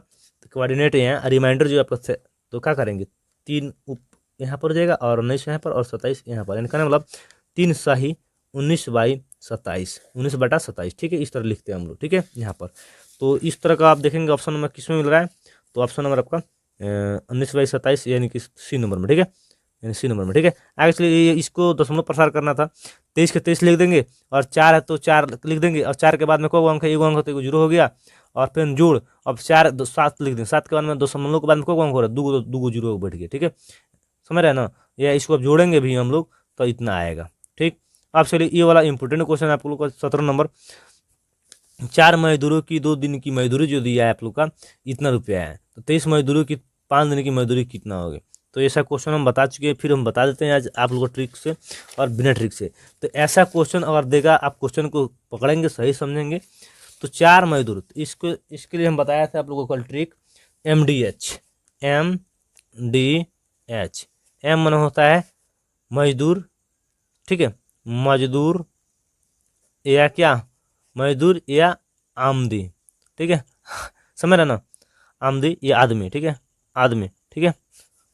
कोऑर्डिनेट यहाँ, रिमाइंडर जो आपका, तो क्या करेंगे, 3 यहाँ पर हो जाएगा और 19 यहाँ पर और 27 यहाँ पर, यानी कहना मतलब 3 सही 19/27, 19/27, ठीक है। इस तरह लिखते हैं हम लोग, ठीक है, यहाँ पर। तो इस तरह का आप देखेंगे ऑप्शन नंबर किस में मिल रहा है, तो ऑप्शन नंबर आपका 19/27, यानी कि सी नंबर में, ठीक है, यानी सी नंबर में, ठीक है। आगे चलिए, इसको दशमलव प्रसार करना था, 23 के 23 लिख देंगे, और 4 है तो 4 लिख देंगे, और 4 के बाद में को अंक है, 1 अंक होता है, 0 हो गया, और फिर जोड़, अब 4 7 लिख देंगे, 7 के बाद में दशमलव के बाद में को अंक हो रहा है, 2 0 बैठ गया, ठीक है, समझ रहे हैं ना। या इसको अब जोड़ेंगे भी हम लोग तो इतना आएगा, ठीक। अब चलिए ये वाला इंपॉर्टेंट क्वेश्चन है आप लोग का 17 नंबर, 4 मजदूरों की 2 दिन की मजदूरी जो दिया है आप लोग का, इतना रुपया है, तो 23 मजदूरों की 5 दिन की मजदूरी कितना होगी। तो ऐसा क्वेश्चन हम बता चुके हैं, फिर हम बता देते हैं आज आप लोगों को ट्रिक से और बिना ट्रिक से। तो ऐसा क्वेश्चन अगर देगा, आप क्वेश्चन को पकड़ेंगे, सही समझेंगे, तो 4 मजदूर, इसके लिए हम बताया था आप लोगों को कल ट्रिक, MDH, एम मन होता है मजदूर, ठीक है, मजदूर या क्या, मजदूर या आमदी, ठीक है, समझ रहे ना, आमदी या आदमी, ठीक है, आदमी, ठीक है,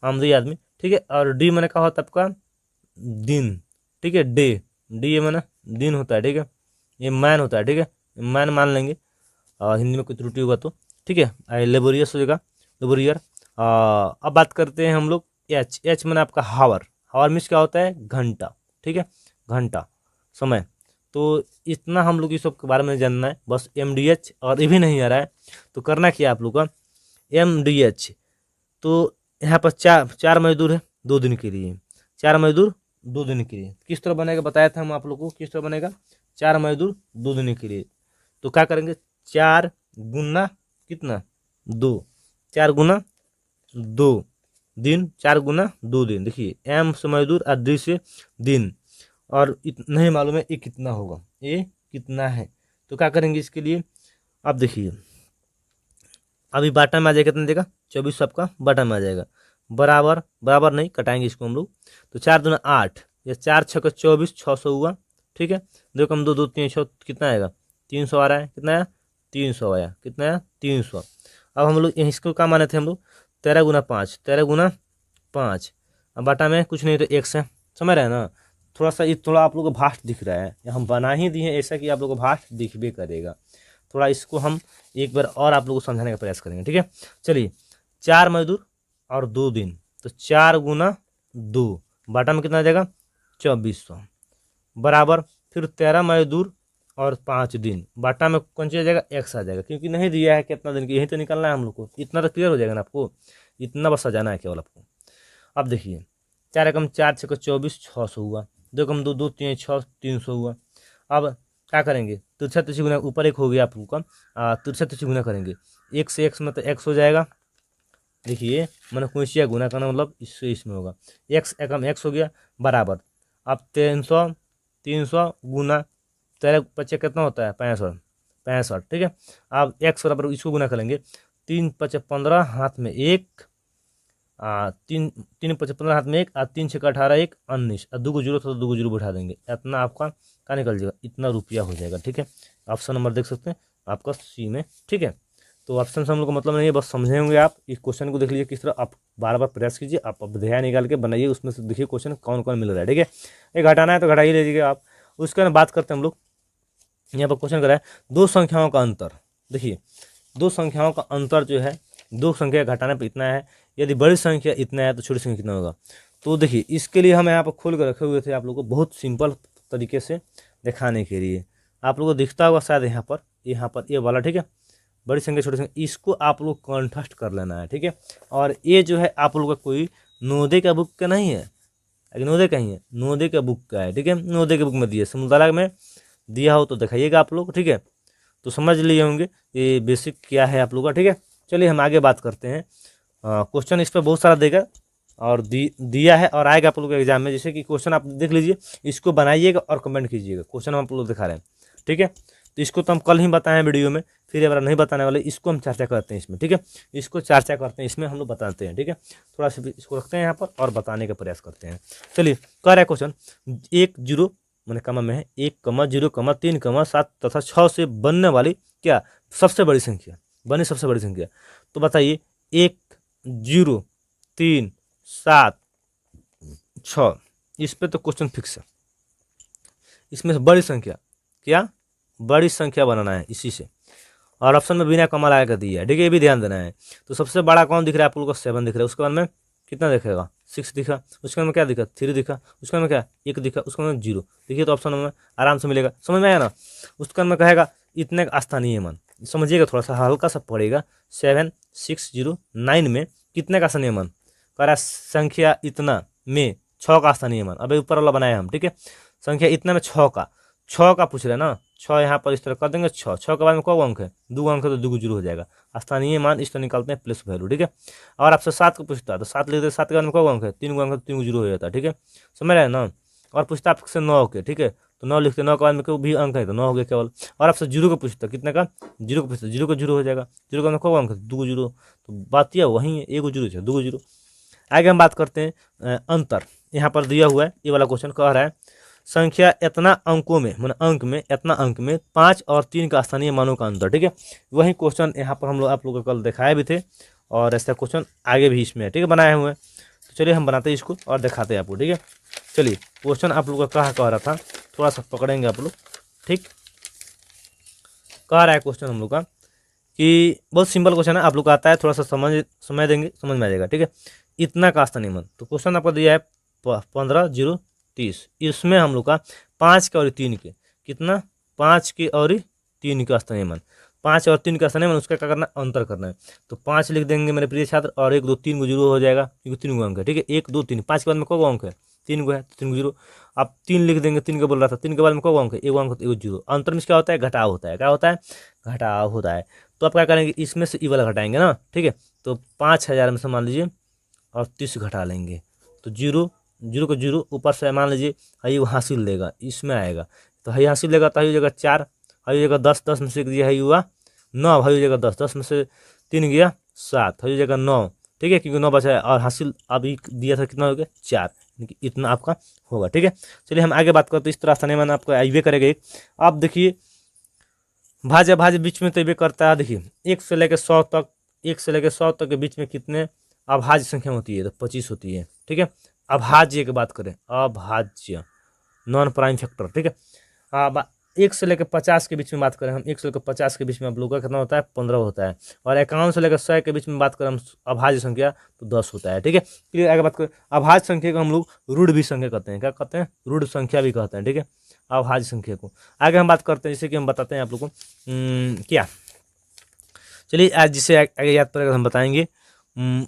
आमदी आदमी, ठीक है। और डी मैंने कहा होता है आपका दिन, ठीक है, डी ये मैंने दिन होता है, ठीक है, ये मैन होता है, ठीक है, मैन मान लेंगे, और हिंदी में कोई त्रुटि होगा तो, ठीक है, लेबोरियस हो जाएगा, लेबोरियर। अब बात करते हैं हम लोग एच मैंने आपका हावर मीन्स क्या होता है, घंटा, ठीक है, घंटा, समय। तो इतना हम लोग इस सब के बारे में जानना है, बस MDH, और ये भी नहीं आ रहा है तो करना क्या आप लोग का, MDH। तो यहाँ पर 4 मजदूर है 2 दिन के लिए, 4 मजदूर 2 दिन के लिए, किस तरह बनेगा बताया था हम आप लोग को, किस तरह बनेगा, 4 मजदूर 2 दिन के लिए। तो क्या करेंगे, 4 गुना कितना 2, 4 गुना 2 दिन, 4 गुना 2 दिन, देखिए एम से मजदूर और डी से दिन, और नहीं मालूम है ये कितना होगा, ये कितना है। तो क्या करेंगे इसके लिए, अब देखिए अभी बाटा में आ जाएगा, कितना देगा 24, सबका बाटा में आ जाएगा, बराबर नहीं कटाएंगे इसको हम लोग। तो 4 दूना 8, या 4 6 24, 600 हुआ, ठीक है। देखो हम 2 2 3 6 कितना आएगा, 300 आ रहा है, कितना आया 300 आया, कितना आया 300। अब हम लोग इसको क्या माने थे हम लोग, 13 गुना 5, 13 गुना 5, अब बाटा में कुछ नहीं तो 1 से, समझ रहे हैं ना। थोड़ा सा ये थोड़ा आप लोग को भास्ट दिख रहा है, हम बना ही दिए ऐसा कि आप लोग को भास्ट दिखबे करेगा, थोड़ा इसको हम एक बार और आप लोगों को समझाने का प्रयास करेंगे, ठीक है। चलिए 4 मजदूर और 2 दिन, तो 4 गुना 2 बाटा में कितना आ जाएगा 2400 बराबर फिर 13 मजदूर और 5 दिन बाटा में कौन सी आ जाएगा x आ जाएगा, क्योंकि नहीं दिया है कितना दिन की, यही तो निकलना है हम लोग को। इतना तो क्लियर हो जाएगा ना आपको, इतना बस सजाना है केवल आपको। अब देखिए 4 एकम 4 छः 24 600 हुआ, 2 एकम 2 2 3 6 300 हुआ। अब क्या करेंगे, तिरछा तिरछी गुना ऊपर एक हो गया आप लोग का, तिरछा तिरछी गुना करेंगे, एक से x में तो x हो जाएगा। देखिए मैंने कुंसिया गुना करना मतलब इससे इसमें होगा, x एकम x हो गया बराबर। अब 300 गुना 13 पच्चे कितना होता है 65, ठीक है। अब x बराबर इसको गुना करेंगे, 3 पच्चे 15 हाथ में 1, 3 पच्चे 15 हाथ में 1, 3 छः 18 1 19, 2 को जीरो था तो 2 को जीरो बैठा देंगे, इतना आपका क्या निकल जाएगा, इतना रुपया हो जाएगा, ठीक है। ऑप्शन नंबर देख सकते हैं आपका सी में, ठीक है। तो ऑप्शन से हम लोग को मतलब नहीं है, बस समझे होंगे आप। इस क्वेश्चन को देख लीजिए किस तरह, आप बार बार प्रयास कीजिए, आप अब ध्यान निकाल के बनाइए, उसमें से देखिए क्वेश्चन कौन कौन मिल रहा है, ठीक है। ये घटाना है तो घटा ही लीजिएगा आप। उसके बाद बात करते हैं हम लोग, यहाँ पर क्वेश्चन करा है 2 संख्याओं का अंतर। देखिए 2 संख्याओं का अंतर जो है, 2 संख्या घटाने पर इतना है, यदि बड़ी संख्या इतना है तो छोटी संख्या कितना होगा। तो देखिए इसके लिए हम यहाँ पर खोल कर रखे हुए थे आप लोग को, बहुत सिंपल तरीके से दिखाने के लिए। आप लोग को दिखता होगा शायद यहाँ पर ये वाला, ठीक है। बड़ी संख्या छोटी संख्या, इसको आप लोग कॉन्ट्रास्ट कर लेना है, ठीक है। और ये जो है आप लोग का कोई नवोदय का बुक का नहीं है, नवोदय का ही है, नवोदय का बुक का है, ठीक है। नवोदय के बुक में दिया, समुदाय में दिया हो तो दिखाइएगा आप लोग, ठीक है। तो समझ लिए होंगे ये बेसिक क्या है आप लोग का, ठीक है। चलिए हम आगे बात करते हैं। क्वेश्चन इस पर बहुत सारा देगा और दिया है और आएगा आप लोग के एग्जाम में। जैसे कि क्वेश्चन आप देख लीजिए, इसको बनाइएगा और कमेंट कीजिएगा। क्वेश्चन हम आप लोग दिखा रहे हैं, ठीक है। तो इसको तो हम कल ही बताएं वीडियो में, फिर एक बार नहीं बताने वाले, इसको हम चर्चा करते हैं इसमें, ठीक है। इसको चर्चा करते हैं इसमें, हम लोग बताते हैं, ठीक है। थोड़ा सा भी इसको रखते हैं यहाँ पर और बताने का प्रयास करते हैं। चलिए कह रहा है क्वेश्चन, 1 0 मैंने कमा में है 1, 0, 3, 7 तथा 6 से बनने वाली क्या सबसे बड़ी संख्या, बनी सबसे बड़ी संख्या। तो बताइए 1 0 3 7 6, इस पे तो क्वेश्चन फिक्स है। इसमें से बड़ी संख्या क्या, बड़ी संख्या बनाना है इसी से, और ऑप्शन में बिना कमा लगा कर दिया है, ठीक है। ये भी ध्यान देना है। तो सबसे बड़ा कौन दिख रहा है आप लोग को, 7 दिख रहा है। उसके बाद में कितना दिखेगा 6 दिखा, उसके बाद में क्या दिखा 3 दिखा, उसके बाद में क्या 1 दिखा, उसके बाद में 0 देखिए। तो ऑप्शन में आराम से मिलेगा, समझ में आया ना। उसके बाद में कहेगा इतने का स्थानीय मान, समझिएगा थोड़ा सा हल्का सा पड़ेगा। 7 6 0 9 में कितने का स्थानीय मान, कह रहा संख्या इतना में 6 का स्थानीय मान। अभी ऊपर वाला बनाया हम, ठीक है। संख्या इतना में 6 का पूछ रहे हैं ना, 6 यहाँ पर इस तरह कर देंगे। 6 के बाद में कौ अंक है, 2 अंक है तो 2 को 0 हो जाएगा। स्थानीय मान इस तरह निकालते हैं प्लस वैल्यू, ठीक है। और आपसे 7 को पूछता है तो 7 लिखते हैं, 7 के बाद में कौ अंक है, 3 अंक है तो 3 को 0 हो जाता है, ठीक है। समझ रहे हैं ना। और पूछता है आपसे 9 के, ठीक है, तो 9 लिखते हैं, 9 के बाद में कोई भी अंक है तो 9 हो गया केवल। और आपसे 0 को पूछता है कितने का, 0 को पूछता है, 0 को 0 हो जाएगा। 0 के बाद में कौ अंक है 2 को 0, तो बात यह वही है, 1 को 0 2 को 0। आगे हम बात करते हैं अंतर। यहाँ पर दिया हुआ है, ये वाला क्वेश्चन कह रहा है संख्या इतना अंकों में, मतलब अंक में, इतना अंक में 5 और 3 का स्थानीय मानों का अंतर, ठीक है। वही क्वेश्चन यहाँ पर हम लोग आप लोगों को कल दिखाए भी थे, और ऐसा क्वेश्चन आगे भी इसमें है, ठीक है, बनाए हुए हैं। तो चलिए हम बनाते हैं इसको और दिखाते हैं आपको, ठीक है। चलिए क्वेश्चन आप लोग का कह रहा था, थोड़ा सा पकड़ेंगे आप लोग, ठीक। कह रहा है क्वेश्चन हम लोग का कि बहुत सिंपल क्वेश्चन है, आप लोग का आता है, थोड़ा सा समझ देंगे, समझ में आ जाएगा, ठीक है। इतना का स्थानीय मान, तो क्वेश्चन आपको दिया है 15 0 30, इसमें हम लोग का 5 के और 3 के कितना, 5 के और 3 का स्थानीय मान, 5 और 3 का स्थानीय मान, उसका क्या करना है, अंतर करना है। तो 5 लिख देंगे मेरे प्रिय छात्र, और 1 2 3 को 0 हो जाएगा, क्योंकि 3 को अंक है, ठीक है। 1 2 3, 5 के बाद में कौ अंक है, 3 को है तो 3 को 0। अब 3 लिख देंगे, 3 को बोल रहा था, 3 के बाद में कौ अंक है, 1 अंक तो 1 0। अंतर में क्या होता है, घटाव होता है, क्या होता है, घटाव होता है। तो आप क्या करेंगे, इसमें से ई वाला घटाएंगे ना, ठीक है। तो 5000 में से मान लीजिए और 30 घटा लेंगे, तो 0 को 0 ऊपर से मान लीजिए हई वो हासिल देगा, इसमें आएगा, तो हई हासिल देगा, तो हई हो जाएगा 4, हई हो जाएगा 10, 10 में से दिया हई हुआ 9, हई हो जाएगा 10, 10 में से 3 गया 7, हई हो जाएगा 9, ठीक है, क्योंकि 9 बचा है, और हासिल अभी दिया था कितना हो गया 4, यानी कि इतना आपका होगा, ठीक है। चलिए हम आगे बात करते हैं। इस तरह स्थानीय मान आपको आइए करेगा एक। आप देखिए भाज्य बीच में तो ये करता है, देखिए 1 से लेकर 100 तक, 1 से लेकर 100 तक के बीच में कितने अभाज्य संख्या होती है, तो 25 होती है, ठीक है। अभाज्य की बात करें, अभाज्य नॉन प्राइम फैक्टर, ठीक है। 1 से लेकर 50 के बीच में बात करें हम, 1 से लेकर 50 के बीच में आप लोगों का कितना होता है, 15 होता है। और 51 से लेकर 100 के बीच में बात करें हम अभाज्य संख्या, तो 10 होता है। ठीक है, क्लियर। आगे बात करें अभाज्य संख्या को हम लोग रूढ़ भी संख्या कहते हैं। क्या कहते हैं? रूढ़ संख्या भी कहते हैं। ठीक है, अभाज्य संख्या को। आगे हम बात करते हैं, जैसे कि हम बताते हैं आप लोग को क्या, चलिए आज जिसे आगे याद पड़ेगा हम बताएंगे।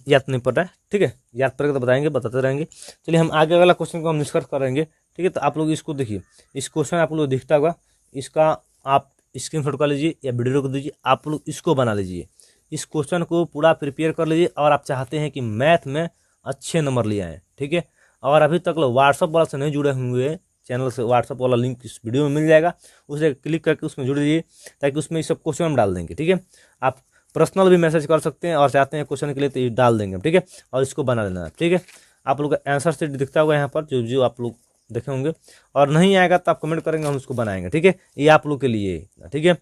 याद नहीं पड़ रहा है, ठीक है, याद पड़ेगा तो बताएंगे, बताते रहेंगे। चलिए हम आगे वाला क्वेश्चन को हम निष्कर्ष करेंगे। ठीक है, तो आप लोग इसको देखिए, इस क्वेश्चन आप लोग दिखता होगा, इसका आप स्क्रीनशॉट कर लीजिए या वीडियो को दीजिए, आप लोग इसको बना लीजिए, इस क्वेश्चन को पूरा प्रिपेयर कर लीजिए। और आप चाहते हैं कि मैथ में अच्छे नंबर ले आएँ, ठीक है। और अभी तक लोग व्हाट्सअप वाला से नहीं जुड़े हुए चैनल से, व्हाट्सअप वाला लिंक इस वीडियो में मिल जाएगा, उसे क्लिक करके उसमें जुड़ लीजिए, ताकि उसमें ये सब क्वेश्चन हम डाल देंगे। ठीक है, आप पर्सनल भी मैसेज कर सकते हैं और चाहते हैं क्वेश्चन के लिए तो ये डाल देंगे, ठीक है। और इसको बना लेना, ठीक है। आप लोग का आंसर शीट दिखता होगा यहाँ पर, जो जो आप लोग देखे होंगे। और नहीं आएगा तो आप कमेंट करेंगे, हम उसको बनाएंगे, ठीक है। ये आप लोग के लिए, ठीक है।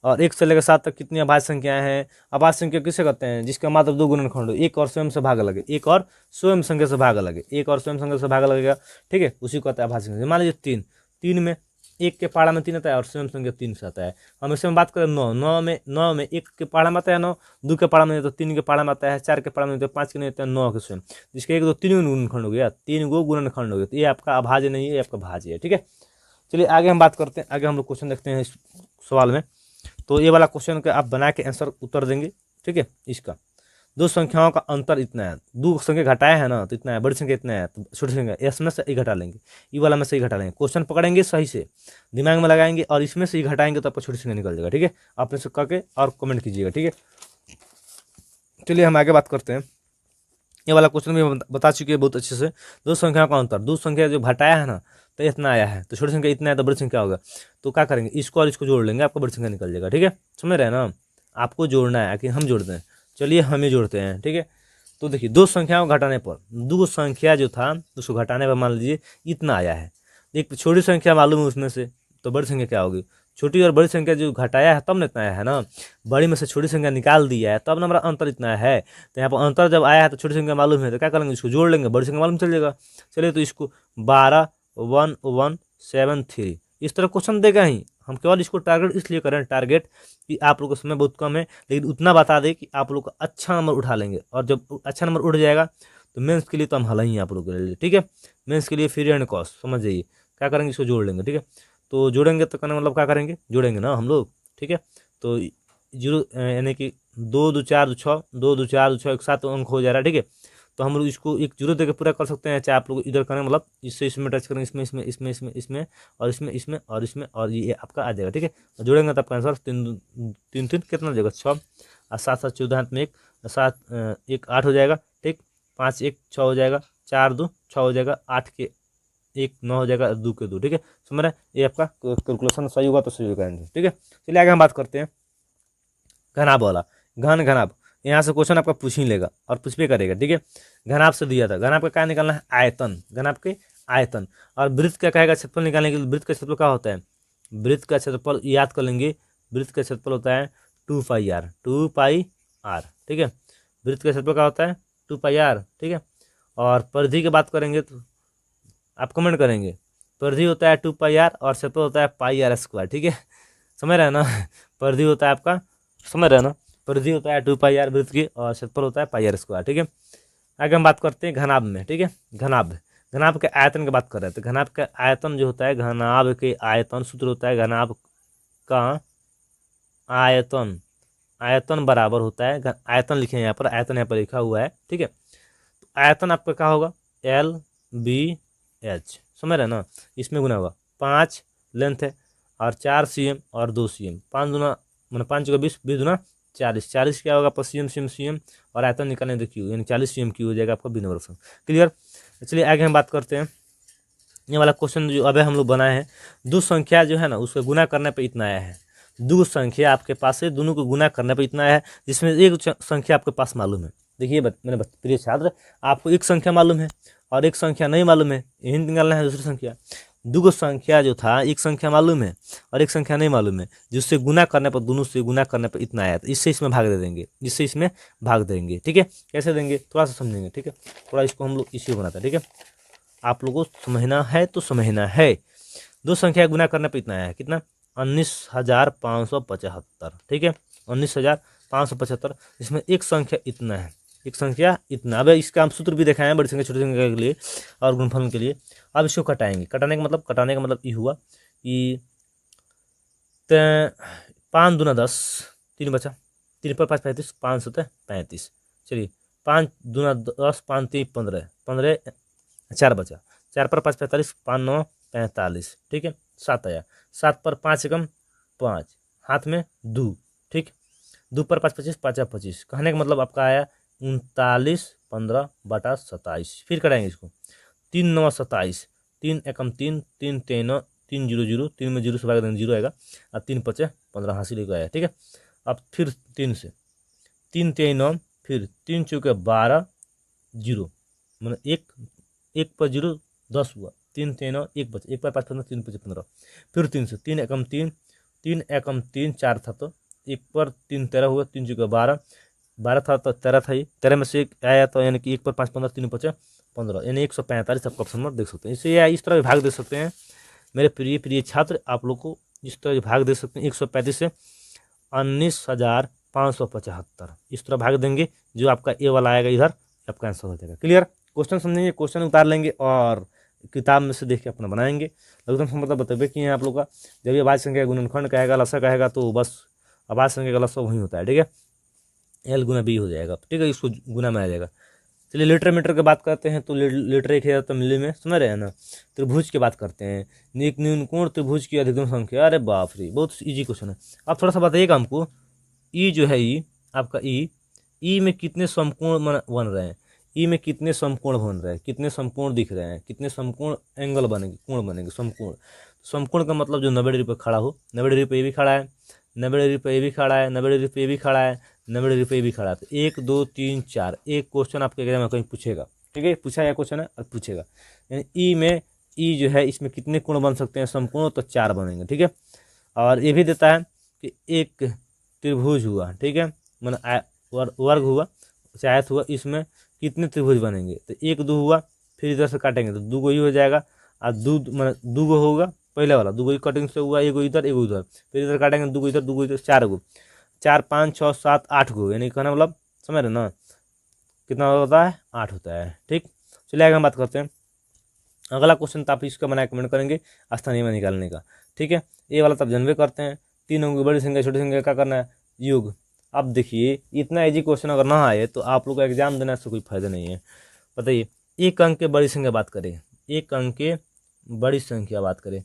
और 1 से लेकर 7 तक कितनी अभाज्य संख्याएं हैं? अभाज्य संख्या किसे कहते हैं? जिसका मात्र 2 गुणनखंड हो, एक और स्वयं से भाग लगे, एक और स्वयं संख्या से भाग लगे, एक और स्वयं संख्या से भाग लगेगा, ठीक है, उसी को कहते हैं अभाज्य संख्या। मान लीजिए 3 में 1 के पहाड़ा में 3 आता है और स्वयं संख्या 3 से आता है। हम इसमें बात करें 9 में 1 के पहाड़ा में आता है 9, 2 के पहाड़ा में तो 3 के पहाड़ा में आता है, 4 के पहाड़ा में तो 5 के नहीं आता है, 9 के स्वयं, जिसके 1 2 3 गुणनखंड हो गया, 3 गो गुणनखंड हो गया। तो ये आपका अभाज्य नहीं है, ये आपका भाज्य है, ठीक है। चलिए आगे हम बात करते हैं, आगे हम लोग क्वेश्चन देखते हैं इस सवाल में। तो ये वाला क्वेश्चन का आप बना के आंसर उत्तर देंगे, ठीक है। इसका 2 संख्याओं का अंतर इतना है, 2 संख्या घटाया है ना तो इतना है, बड़ी संख्या इतना है तो छोटी संख्या इसमें से ही घटा लेंगे, ई वाला में से ही घटा लेंगे। क्वेश्चन पकड़ेंगे सही से, दिमाग में लगाएंगे और इसमें से ही घटाएंगे तो आपको छोटी संख्या निकल जाएगा, ठीक है। आपने से करके और कमेंट कीजिएगा, ठीक है। चलिए हम आगे बात करते हैं। ये वाला क्वेश्चन भी बता चुके हैं बहुत अच्छे से। 2 संख्याओं का अंतर, 2 संख्या जो घटाया है ना तो इतना आया है, तो छोटी संख्या इतना है तो बड़ी संख्या होगा। तो क्या करेंगे, इसको और इसको जोड़ लेंगे, आपको बड़ी संख्या निकल जाएगा, ठीक है। समझ रहे हैं ना, आपको जोड़ना है कि हम जोड़ते हैं। चलिए हम ही जोड़ते हैं, ठीक है। तो देखिए 2 संख्याओं को घटाने पर, 2 संख्या जो था उसको घटाने पर मान लीजिए इतना आया है। एक छोटी संख्या मालूम है उसमें से, तो बड़ी संख्या क्या होगी? छोटी और बड़ी संख्या जो घटाया है तब ना इतना आया है ना, बड़ी में से छोटी संख्या निकाल दिया है तब ना हमारा अंतर इतना है। तो यहाँ पर अंतर जब आया है तो छोटी संख्या मालूम है, तो क्या करेंगे, इसको जोड़ लेंगे, बड़ी संख्या मालूम चल जाएगा। चलिए तो इसको 12 1 1 7 3 इस तरह क्वेश्चन देगा ही। हम केवल इसको टारगेट इसलिए करें, टारगेट कि आप लोगों का समय बहुत कम है, लेकिन उतना बता दें कि आप लोग का अच्छा नंबर उठा लेंगे। और जब अच्छा नंबर उठ जाएगा तो मेंस के लिए तो हम हल ही आप लोगों के लिए, ठीक है। मेंस के लिए फ्री एंड कॉस्ट, समझ जाइए। क्या करेंगे, इसको जोड़ लेंगे, ठीक है। तो जोड़ेंगे तो कहने मतलब क्या करेंगे, जोड़ेंगे ना हम लोग, ठीक है। तो 0 यानी कि 2 2 4 2 6, 2 2 4 2 6 एक साथ अंक हो जा रहा है, ठीक है। तो हम लोग इसको एक 0 देकर पूरा कर सकते हैं, चाहे आप लोग इधर करें, मतलब इससे इसमें टच करेंगे, इसमें इसमें इसमें इसमें इसमें और इसमें इसमें और इसमें, और ये आपका आ जाएगा, ठीक है। तो जोड़ेंगे तो आपका आंसर 3 3 3 कितना हो जाएगा, 6 और 7 7 14 में 1 7 1 8 हो जाएगा, ठीक। 5 1 6 हो जाएगा, 4 2 6 हो जाएगा, 8 के 1 9 हो जाएगा, 2 के 2, ठीक है। समझ रहे हैं, ये आपका कैलकुलेशन सही होगा तो सही होगा, ठीक है। चलिए आगे हम बात करते हैं घनाभ वाला। घनाभ, यहाँ से क्वेश्चन आपका पूछ ही लेगा और पूछ भी करेगा, ठीक है। घनाभ से दिया था, घनाभ का क्या निकालना है, आयतन, घनाभ के आयतन। और वृत्त का कहेगा क्षेत्रफल निकालने के लिए, वृत्त का क्षेत्रफल क्या होता है, वृत्त का क्षेत्रफल याद कर लेंगे, वृत्त का क्षेत्रफल होता है 2 पाई r, 2 पाई r, ठीक है। वृत्त का क्षेत्रफल क्या होता है 2 पाई r, ठीक है। और परिधि की बात करेंगे तो आप कमेंट करेंगे, परिधि होता है 2 पाई r और क्षेत्रफल होता है पाई r स्क्वायर, ठीक है। समझ रहे हैं ना, परिधि होता है आपका, समझ रहे हैं ना, परिधि होता है 2 पाई r वृत्त की और क्षेत्रफल होता है पाई r स्क्वायर, ठीक है। आगे हम बात करते हैं घनाभ में, ठीक है। घनाभ, घनाभ के आयतन की बात कर रहे हैं। तो घनाभ का आयतन जो होता है, घनाभ के आयतन सूत्र होता है, घनाभ का आयतन, आयतन बराबर होता है, आयतन लिखे हैं यहाँ पर, आयतन यहाँ पर लिखा हुआ है, ठीक है। तो आयतन आपका क्या होगा, LBH, समझ रहे हैं ना, इसमें गुना होगा 5 लेंथ है और 4 cm और 2 cm, 5 दूना मतलब 5 का 20, 20 दूना 40, 40 क्या होगा आपका cm cm cm, और आयतन निकालने तो क्यू, यानी 40 cm क्यू हो जाएगा आपका बिना वर्ग। क्लियर। चलिए आगे हम बात करते हैं। ये वाला क्वेश्चन जो अभी हम लोग बनाए हैं, 2 संख्या जो है ना उसको गुना करने पे इतना आया है। 2 संख्या आपके पास है, दोनों को गुना करने पे इतना आया है, जिसमें एक संख्या आपके पास मालूम है। देखिए मेरे प्रिय छात्र, आपको एक संख्या मालूम है और एक संख्या नहीं मालूम है, यही निकालना है दूसरी संख्या। 2 संख्या जो था, एक संख्या मालूम है और एक संख्या नहीं मालूम है, जिससे गुना करने पर, दोनों से गुना करने पर इतना आया, तो इससे इसमें भाग दे देंगे, जिससे इसमें भाग देंगे, ठीक है। कैसे देंगे थोड़ा सा समझेंगे, ठीक है। थोड़ा इसको हम लोग इसी बनाते हैं, ठीक है। आप लोगों को समझना है तो समझना है। 2 संख्या गुना करने पर इतना आया है, कितना 19,575, ठीक है, 19,575, इसमें एक संख्या इतना है, एक संख्या इतना। अब इसका हम सूत्र भी दिखाए हैं बड़ी संख्या छोटी संख्या के लिए और गुणनफल के लिए। अब इसको कटाएंगे, कटाने का मतलब ये हुआ कि 5 दूना 10, 3 बचा, 3 पर 5 35, 5 7 35, चलिए 5 दूना 10, 5 3 15, 15 4 बचा, 4 पर 5 45, 5 9 45, ठीक है, 7 आया, 7 पर 5 एकम 5, हाथ में 2, ठीक, 2 पर 5 25, 5 25, कहने का मतलब आपका आया 39 15 बटा 27। फिर कराएंगे इसको, 3 9 27, 3 एकम 3, 3 3 3 0 0, 3 में 0 से भाग देंगे 0 आएगा, और 3 5 15 हासिल लेकर आया, ठीक है। अब फिर 3 से 3 3 9, फिर 3 चौके 12 0, मतलब एक पर 0 10 हुआ, 3 3 9 1 बचा, 1 पर 5 15, 3 5 15, फिर 3 से 3 एकम 3, 3 एकम 3 4 था तो 1 पर 3 13 हुआ, 3 चौके 12, 12 था तो 13 था, ही 13 में से 1 आया तो यानी कि 1 पर 5 15, 3 5 15, यानी 145 आपका ऑप्शन नंबर देख सकते हैं। इसे या इस तरह भाग दे सकते हैं मेरे प्रिय छात्र, आप लोग को इस तरह भाग दे सकते हैं 135 से 19,575, इस तरह भाग देंगे, जो आपका ए वाला आएगा इधर आपका आंसर हो जाएगा। क्लियर, क्वेश्चन समझेंगे, क्वेश्चन उतार लेंगे और किताब में से देख के अपना बनाएंगे। लघुत्तम मतलब बतबे किए हैं आप लोग का, जब ये आवाज़ संख्या गुणनखंड कहेगा लसा कहेगा तो बस आवाज़ संख्या का लसा वही होता है, ठीक है, एल गुना बी हो जाएगा, ठीक है, इसको गुना में आ जाएगा। चलिए लीटर मीटर की बात करते हैं, तो लीटर एक है तो मिली में, समझ रहे हैं ना। त्रिभुज की बात करते हैं, एक न्यूनकोण त्रिभुज की अधिकतम संख्या, अरे बाप रे, बहुत इजी क्वेश्चन है। आप थोड़ा सा बताइएगा हमको, ई जो है ई आपका ई में कितने समकोण बन रहे हैं, ई में कितने समकोण बन रहे हैं, कितने समकोण दिख रहे हैं, कितने समकोण एंगल बनेंगे, कोण बनेंगे, समकोण। समकोण का मतलब जो 90 डिग्री पर खड़ा हो, 90 डिग्री पर ये भी खड़ा है, 90 डिग्री पर ये भी खड़ा है, 90 डिग्री पर ये भी खड़ा है, 90 डिग्री पे भी खड़ा है। तो 1 2 3 4, एक क्वेश्चन आपके एग्जाम में कहीं पूछेगा, ठीक है, पूछा या क्वेश्चन है और पूछेगा, यानी ई में ई जो है इसमें कितने कोण बन सकते हैं समकोण, तो 4 बनेंगे, ठीक है। और ये भी देता है कि एक त्रिभुज हुआ, ठीक है, मैंने वर्ग हुआ, आयत हुआ, इसमें कितने त्रिभुज बनेंगे, तो 1 2 हुआ, फिर इधर से काटेंगे तो 2 गो ही हो जाएगा, और 2 गो होगा, पहले वाला 2 गो कटिंग से हुआ, एगो इधर एगो उधर, फिर इधर काटेंगे 2 गो इधर 2 गो इधर, 4 गो, 4 5 6 7 8 गो, यानी कहना मतलब समझ रहे ना कितना होता है, 8 होता है, ठीक। चलिए आगे हम बात करते हैं। अगला क्वेश्चन तो आप इसका बनाए कमेंट करेंगे स्थानीय में निकालने का, ठीक है। ये वाला तो आप जानबे करते हैं, 3 अंक की बड़ी संख्या छोटी संख्या क्या करना है, योग। अब देखिए इतना इजी क्वेश्चन अगर ना आए तो आप लोग का एग्जाम देने से कोई फायदा नहीं है। बताइए, एक अंक के बड़ी संख्या बात करें, एक अंक के बड़ी संख्या बात करें,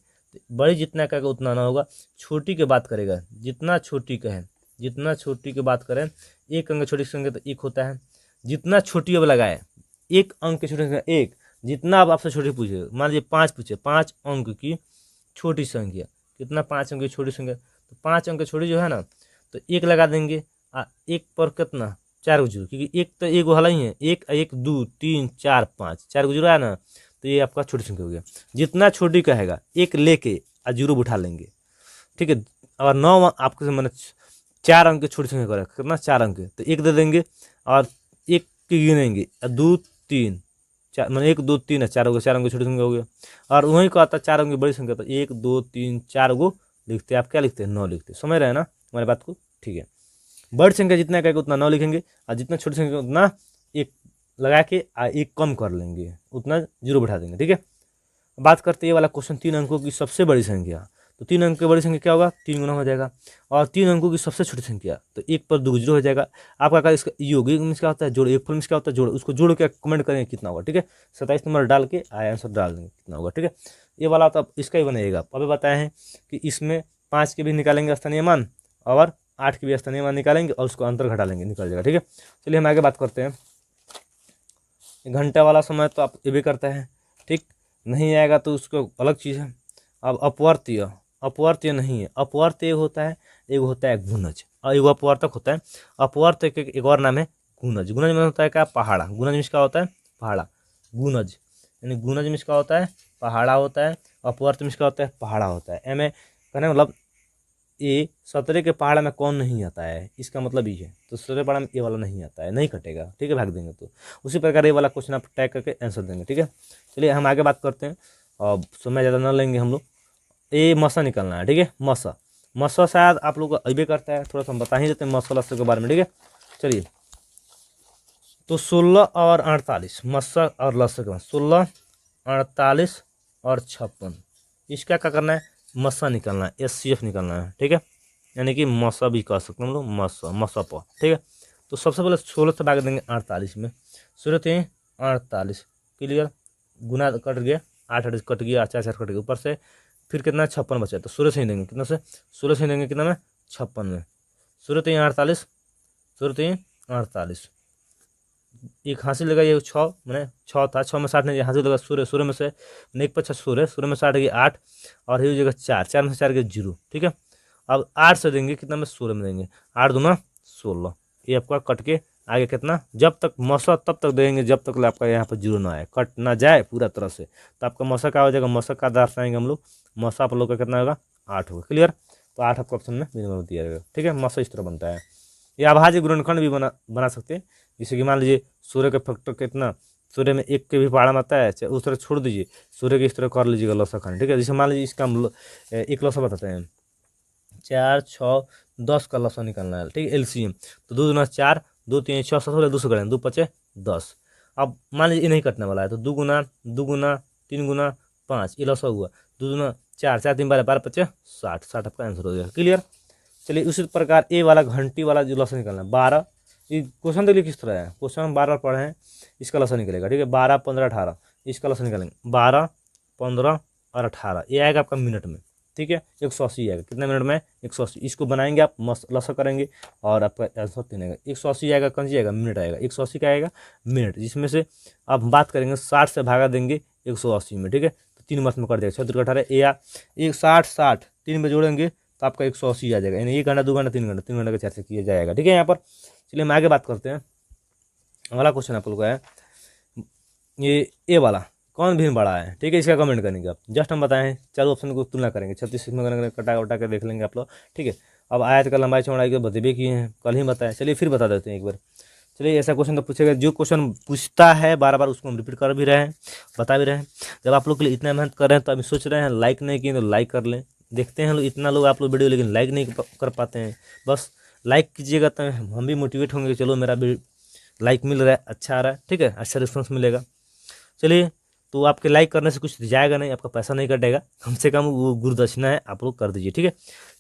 बड़ी जितना कहेगा उतना ना होगा, छोटी की बात करेगा जितना छोटी का है, जितना छोटी की बात करें, एक अंक छोटी संख्या तो 1 होता है, जितना छोटी अब लगाए, एक अंक की छोटी संख्या 1, जितना अब आपसे छोटी पूछे, मान लीजिए 5 पूछे, 5 अंक की छोटी संख्या, कितना 5 अंक की छोटी संख्या, तो 5 अंक की छोटी जो है ना, तो 1 लगा देंगे, 1 पर कितना 4 गो जीरो, क्योंकि एक तो एक वाला ही है, 1 1 2 3 4 5, 4 गो जीरो है ना, तो ये आपका छोटी संख्या हो गया। जितना छोटी कहेगा 1 लेके और जीरो बिठा लेंगे, ठीक है। और 9 आपके मैंने 4 अंक की छोटी संख्या करेगा, कितना 4 अंक, तो 1 दे देंगे और 1 की गिनेंगे, 2 3 4, मैंने 1 2 3 है, 4 हो गया, 4 अंक की छोटी संख्या हो गया। और वहीं को आता 4 अंक की बड़ी संख्या, तो 1 2 3 4 गो लिखते हैं, आप क्या लिखते हैं 9 लिखते हैं, समझ रहे हैं ना हमारी बात को, ठीक है। बड़ी संख्या जितना कहेगा उतना 9 लिखेंगे, और जितना छोटी संख्या उतना 1 लगा के 1 कम कर लेंगे, उतना जीरो बिठा देंगे, ठीक है। बात करते हैं ये वाला क्वेश्चन, 3 अंकों की सबसे बड़ी संख्या, तो 3 अंक की बड़ी संख्या क्या होगा, 3 गुना हो जाएगा। और 3 अंकों की सबसे छोटी संख्या, तो 1 पर 2 जीरो हो जाएगा। आपका क्या इसका योग मीन्स क्या होता है, जोड़, एक फुल मीन्स क्या होता है, जोड़, उसको जोड़ के कमेंट करेंगे कितना होगा, ठीक है। 27 नंबर डाल के आंसर डाल देंगे कितना होगा, ठीक है। ये वाला तो इसका ही बनेगा, अभी बताए हैं कि इसमें 5 के भी निकालेंगे स्थानीय मान, और 8 के भी स्थानीय मान निकालेंगे, और उसको अंतर घटा लेंगे, निकल जाएगा, ठीक है। चलिए हम आगे बात करते हैं। घंटे वाला समय तो आप ये भी करते हैं, ठीक, नहीं आएगा तो उसको अलग चीज़ है। अब अपवर्तीय, अपवर्तीय नहीं है, अपवर्तीय होता है, एक होता है गुणज, और एक अपवर्तक होता है। अपवर्तक के एक और नाम है गुणज। गुणज में होता है क्या, पहाड़ा। गुणज में क्या होता है, पहाड़ा। गुणज यानी गुणज में क्या होता है, पहाड़ा होता है। अपवर्त में क्या होता है, पहाड़ा होता है। एम ए कहने मतलब ये 17 के पहाड़ा में कौन नहीं आता है, इसका मतलब ये है, तो 17 पहाड़ा में ये वाला नहीं आता है, नहीं कटेगा, ठीक है, भाग देंगे। तो उसी प्रकार ये वाला क्वेश्चन आप टैग करके आंसर देंगे, ठीक है। चलिए हम आगे बात करते हैं, और समय ज़्यादा ना लेंगे हम लोग। ये मसा निकलना है, ठीक है। मसा मसा शायद आप लोग को अबे करता है, थोड़ा सा हम बता ही देते हैं मसा लसा के बारे में, ठीक है। चलिए, तो 16 और 48 मसा और लसा के बाद 16, 48 और 56, इसका क्या करना है, मसा निकलना है, SCF निकलना है, ठीक है। यानी कि मसा भी कह सकते हैं हम लोग, मसा मसा पर, ठीक है। तो सबसे पहले 16 से भाग देंगे 48 में, 16 3 48, क्लियर। गुना कट गया, 8 8 कट गया, 4 4 कट गया, ऊपर से फिर कितना 56 बचा, तो 16 से ही देंगे, कितना से 16 से ही देंगे, कितना में 56 में, 16 3 48, 16 3 48, एक हासिल लगा, ये 6 मैंने 6 था, 6 में 60 नहीं, हासिल लगा सूर्य, सूर्य में से एक पच्चा सूर्य, सूर्य में 60 गई 8, और ये जगह 4, 4 में से 4 गए 0, ठीक है। अब 8 से देंगे, कितना में सूर्य में देंगे, 8 दूना 16, ये आपका कट के आगे कितना, जब तक मौसा तब तक देंगे जब तक आपका यहाँ पर 0 ना आए, कट ना जाए पूरा तरह से, तो आपका मौसा क्या हो जाएगा, मौसा का दर्शाएंगे हम लोग, मौसा आप लोग का कितना होगा 8 होगा, क्लियर। तो 8 आपको ऑप्शन में मिनिमम दिया जाएगा, ठीक है। मौसा इस तरह बनता है। ये अभाज्य गुणनखंड भी बना सकते हैं, जैसे कि मान लीजिए सूर्य का फैक्टर कितना, सूर्य में 1 के भी पहाड़ा में आता है, उस तरह छोड़ दीजिए, सूर्य के इस तरह कर लीजिएगा लसा खाने, ठीक है। जैसे मान लीजिए इसका हम एक लसा बताते हैं, 4 6 10 का लसा निकालना है, ठीक है, LCM। तो 2 दूना 4, 2 3 6 7 2 से करें, 2 5 10। अब मान लीजिए ये नहीं कटने वाला है, तो 2 गुना 2 गुना 3 गुना 5, ये लसा हुआ, 2 दूना 4, 4 3 12 12 5 60, 60 आपका आंसर हो जाएगा, क्लियर। चलिए उसी प्रकार ए वाला घंटी वाला जो लसा निकालना है 12, ये क्वेश्चन देखिए किस तरह है, क्वेश्चन हम बार बार पढ़े हैं, इसका लसा निकलेगा, ठीक है। 12 15 18, इसका लसा निकालेंगे 12 15 और 18, ये आएगा आपका मिनट में, ठीक है। 180 आएगा, कितने मिनट में 180, इसको बनाएंगे आप लसा करेंगे और आपका आंसर 3 आएगा, 180 आएगा, कौन सी आएगा मिनट आएगा, 180 का आएगा मिनट, जिसमें से आप बात करेंगे 60 से भागा देंगे 180 में, ठीक है। तो 3 मार्क्स में कर देगा, 6 18 या 60 60 3 में जोड़ेंगे तो आपका 180 आ जाएगा, यानी 1 घंटा 2 घंटा 3 घंटा 3 घंटे का चर्चा किया जाएगा, ठीक है। यहाँ पर चलिए हम आगे बात करते हैं, अगला क्वेश्चन आप लोग का है ये ए वाला, कौन भिन्न बड़ा है, ठीक है। इसका कमेंट करेंगे आप, जस्ट हम बताएं, चारों ऑप्शन को तुलना करेंगे, 36 में कटा उटा के देख लेंगे आप लोग, ठीक है। अब आयत का लंबाई चौड़ाई के बतेबे किए हैं, कल ही बताएं, चलिए फिर बता देते हैं एक बार। चलिए ऐसा क्वेश्चन तो पूछेगा, जो क्वेश्चन पूछता है बार बार उसको हम रिपीट कर भी रहे हैं, बता भी रहे हैं। जब आप लोग के लिए इतना मेहनत कर रहे हैं तो अभी सोच रहे हैं लाइक नहीं किए तो लाइक कर लें, देखते हैं लोग इतना लोग आप लोग वीडियो लेकिन लाइक नहीं कर पाते हैं, बस लाइक कीजिएगा तो हम भी मोटिवेट होंगे, चलो मेरा भी लाइक मिल रहा है, अच्छा आ रहा है, ठीक है, अच्छा रिस्पॉन्स मिलेगा। चलिए, तो आपके लाइक करने से कुछ जाएगा नहीं, आपका पैसा नहीं कटेगा, कम से कम वो गुरुदक्षिणा है, आप लोग कर दीजिए, ठीक है।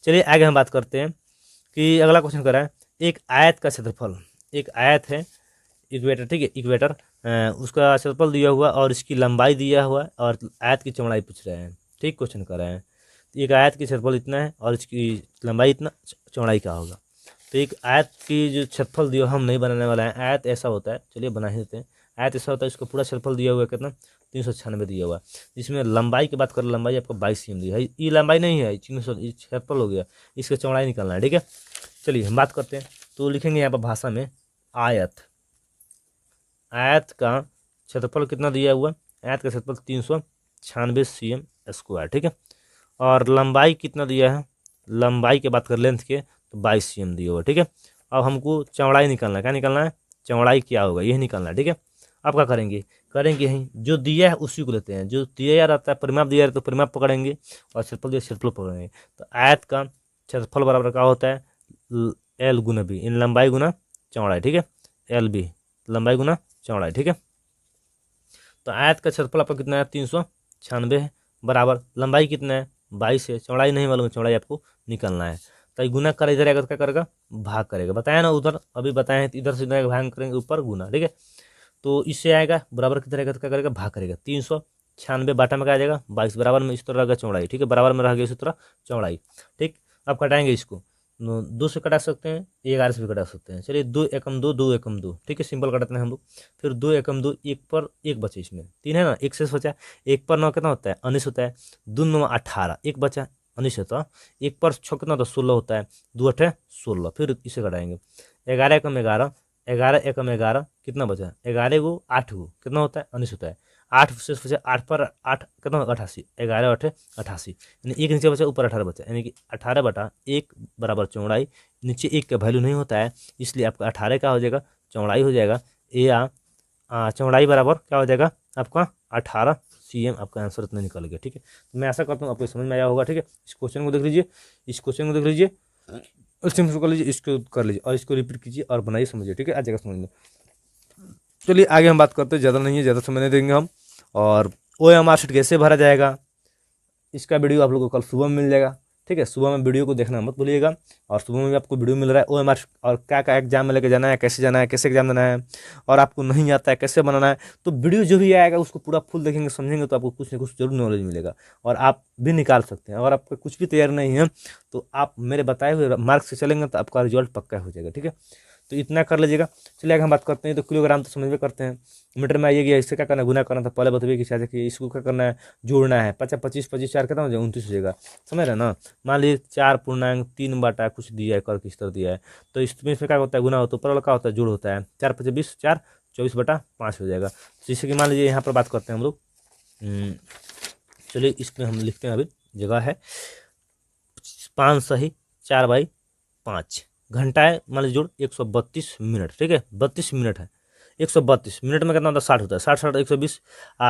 चलिए आगे हम बात करते हैं कि अगला क्वेश्चन कर रहा है, एक आयत का क्षेत्रफल, एक आयत है इक्वेटर, ठीक है, इक्वेटर, उसका क्षेत्रफल दिया हुआ और इसकी लंबाई दिया हुआ है और आयत की चौड़ाई पूछ रहे हैं, ठीक, क्वेश्चन कर रहे हैं। तो एक आयत की क्षेत्रफल इतना है और इसकी लंबाई इतना, चौड़ाई क्या होगा। तो एक आयत की जो क्षेत्रफल दिया हम नहीं बनाने वाला है, आयत ऐसा होता है, चलिए बना ही देते हैं। आयत ऐसा होता है, इसको पूरा क्षेत्रफल दिया हुआ है कितना 396 दिया हुआ है, जिसमें लंबाई की बात करें, लंबाई आपको 22 cm दी है, ये लंबाई नहीं है, 300 क्षेत्रफल हो गया, इसका चौड़ाई निकालना है, ठीक है। चलिए हम बात करते हैं, तो लिखेंगे यहाँ पर भाषा में आयत, आयत का क्षेत्रफल कितना दिया हुआ है, आयत का क्षेत्रफल 396 cm स्क्वायर, ठीक है। और लंबाई कितना दिया है, लंबाई की बात कर लेंथ के तो 22 cm दिया हुआ, ठीक है। अब हमको चौड़ाई निकालना है, क्या निकालना है, चौड़ाई क्या होगा यही निकालना है, ठीक है। अब क्या करेंगे, यहीं जो दिया है उसी को लेते हैं, जो दिया रहता है परिमाप दिया रहता है तो परिमाप पकड़ेंगे और क्षेत्रफल दिया क्षेत्रफल पकड़ेंगे। तो आयत का क्षेत्रफल बराबर क्या होता है, L गुना B, इन लंबाई गुना चौड़ाई, ठीक है, LB लंबाई गुना चौड़ाई, ठीक है। तो आयत का क्षेत्रफल आपका कितना है 396 है, बराबर लंबाई कितना है 22 है, चौड़ाई नहीं मालूम है, चौड़ाई आपको निकालना है। तो ये गुना कर इधर आएगा तो क्या करेगा, भाग करेगा, बताया ना उधर, अभी बताए हैं, इधर से इधर भाग करेंगे, ऊपर गुना, ठीक है। तो इससे आएगा बराबर किधर आएगा तो क्या करेगा, भाग करेगा, 396 बाटा में क्या आ जाएगा 22, बराबर में इस तरह रहेगा चौड़ाई, ठीक है, बराबर में रह गया इसी तरह चौड़ाई, ठीक। अब कटाएंगे इसको, 2 से कटा सकते हैं, 11 से भी कटा सकते हैं, चलिए 2 एकम 2 2 एकम 2, ठीक है, सिंपल कटाते हैं हम लोग। फिर 2 एकम 2, 1 पर 1 बचे, इसमें 3 है ना, 1 से बचा, 1 पर 9 कितना होता है 19 होता है, 2 9 18, 1 बचा 19 होता, 1 पर 6 कितना होता है 16 होता है, 2 8 16, फिर इसे कटाएंगे, 11 एकम 11, 11 एकम 11 कितना बचा, 11 को 8 को कितना होता है 19 होता है, 8 से बचा, 8 पर 8 कितना 88, 11 8 88, यानी 1 नीचे बचा ऊपर 18 बचा, यानी कि 18 बटा 1 बराबर चौड़ाई, नीचे 1 का वैल्यू नहीं होता है, इसलिए आपका 18 का हो जाएगा चौड़ाई हो जाएगा, या चौड़ाई बराबर क्या हो जाएगा आपका 18 CM आपका आंसर इतना निकल गया। ठीक है, तो मैं ऐसा करता हूँ आपको समझ में आया होगा। ठीक है, इस क्वेश्चन को देख लीजिए, इस क्वेश्चन को देख लीजिए, इसको कर लीजिए, इसको कर लीजिए और इसको रिपीट कीजिए और बनाइए, समझिए। ठीक है, आ जाएगा समझ में। चलिए आगे हम बात करते हैं, ज़्यादा नहीं है, ज़्यादा समय नहीं देंगे हम। और OMR शीट कैसे भरा जाएगा इसका वीडियो आप लोगों को कल सुबह में मिल जाएगा। ठीक है, सुबह में वीडियो को देखना मत भूलिएगा। और सुबह में भी आपको वीडियो मिल रहा है OMR और क्या क्या एग्जाम में लेके जाना है, कैसे जाना है, कैसे एग्जाम देना है, और आपको नहीं आता है कैसे बनाना है। तो वीडियो जो भी आएगा उसको पूरा फुल देखेंगे, समझेंगे, तो आपको कुछ ना कुछ जरूर नॉलेज मिलेगा और आप भी निकाल सकते हैं। अगर आपका कुछ भी तैयार नहीं है तो आप मेरे बताए हुए मार्क्स से चलेंगे तो आपका रिजल्ट पक्का हो जाएगा। ठीक है, तो इतना कर लीजिएगा। चलिए आगे हम बात करते हैं। तो किलोग्राम तो समझ में करते हैं, मीटर में आइएगा, इससे क्या करना है, गुना करना था, पहले बताइए कि शायद कि इसको क्या करना है, जोड़ना है। 50 25 25 4 कितना हो जाएगा, 29 हो जाएगा। समझ रहे हैं ना। मान लीजिए 4.3 बटा कुछ दिया है, कर किस तरह दिया है, तो इसमें क्या होता है, गुना होता है, ऊपर वाला क्या होता है, जोड़ होता है। 4 5 20 4 24/5 हो जाएगा। जैसे कि मान लीजिए यहाँ पर बात करते हैं हम लोग, चलिए इसमें हम लिखते हैं, अभी जगह है 5 सही 4/5 घंटा है, मान लीजिए जोड़ 132 मिनट। ठीक है, 32 मिनट है, 132 मिनट में कितना होता है, 60 होता है, 60 60 120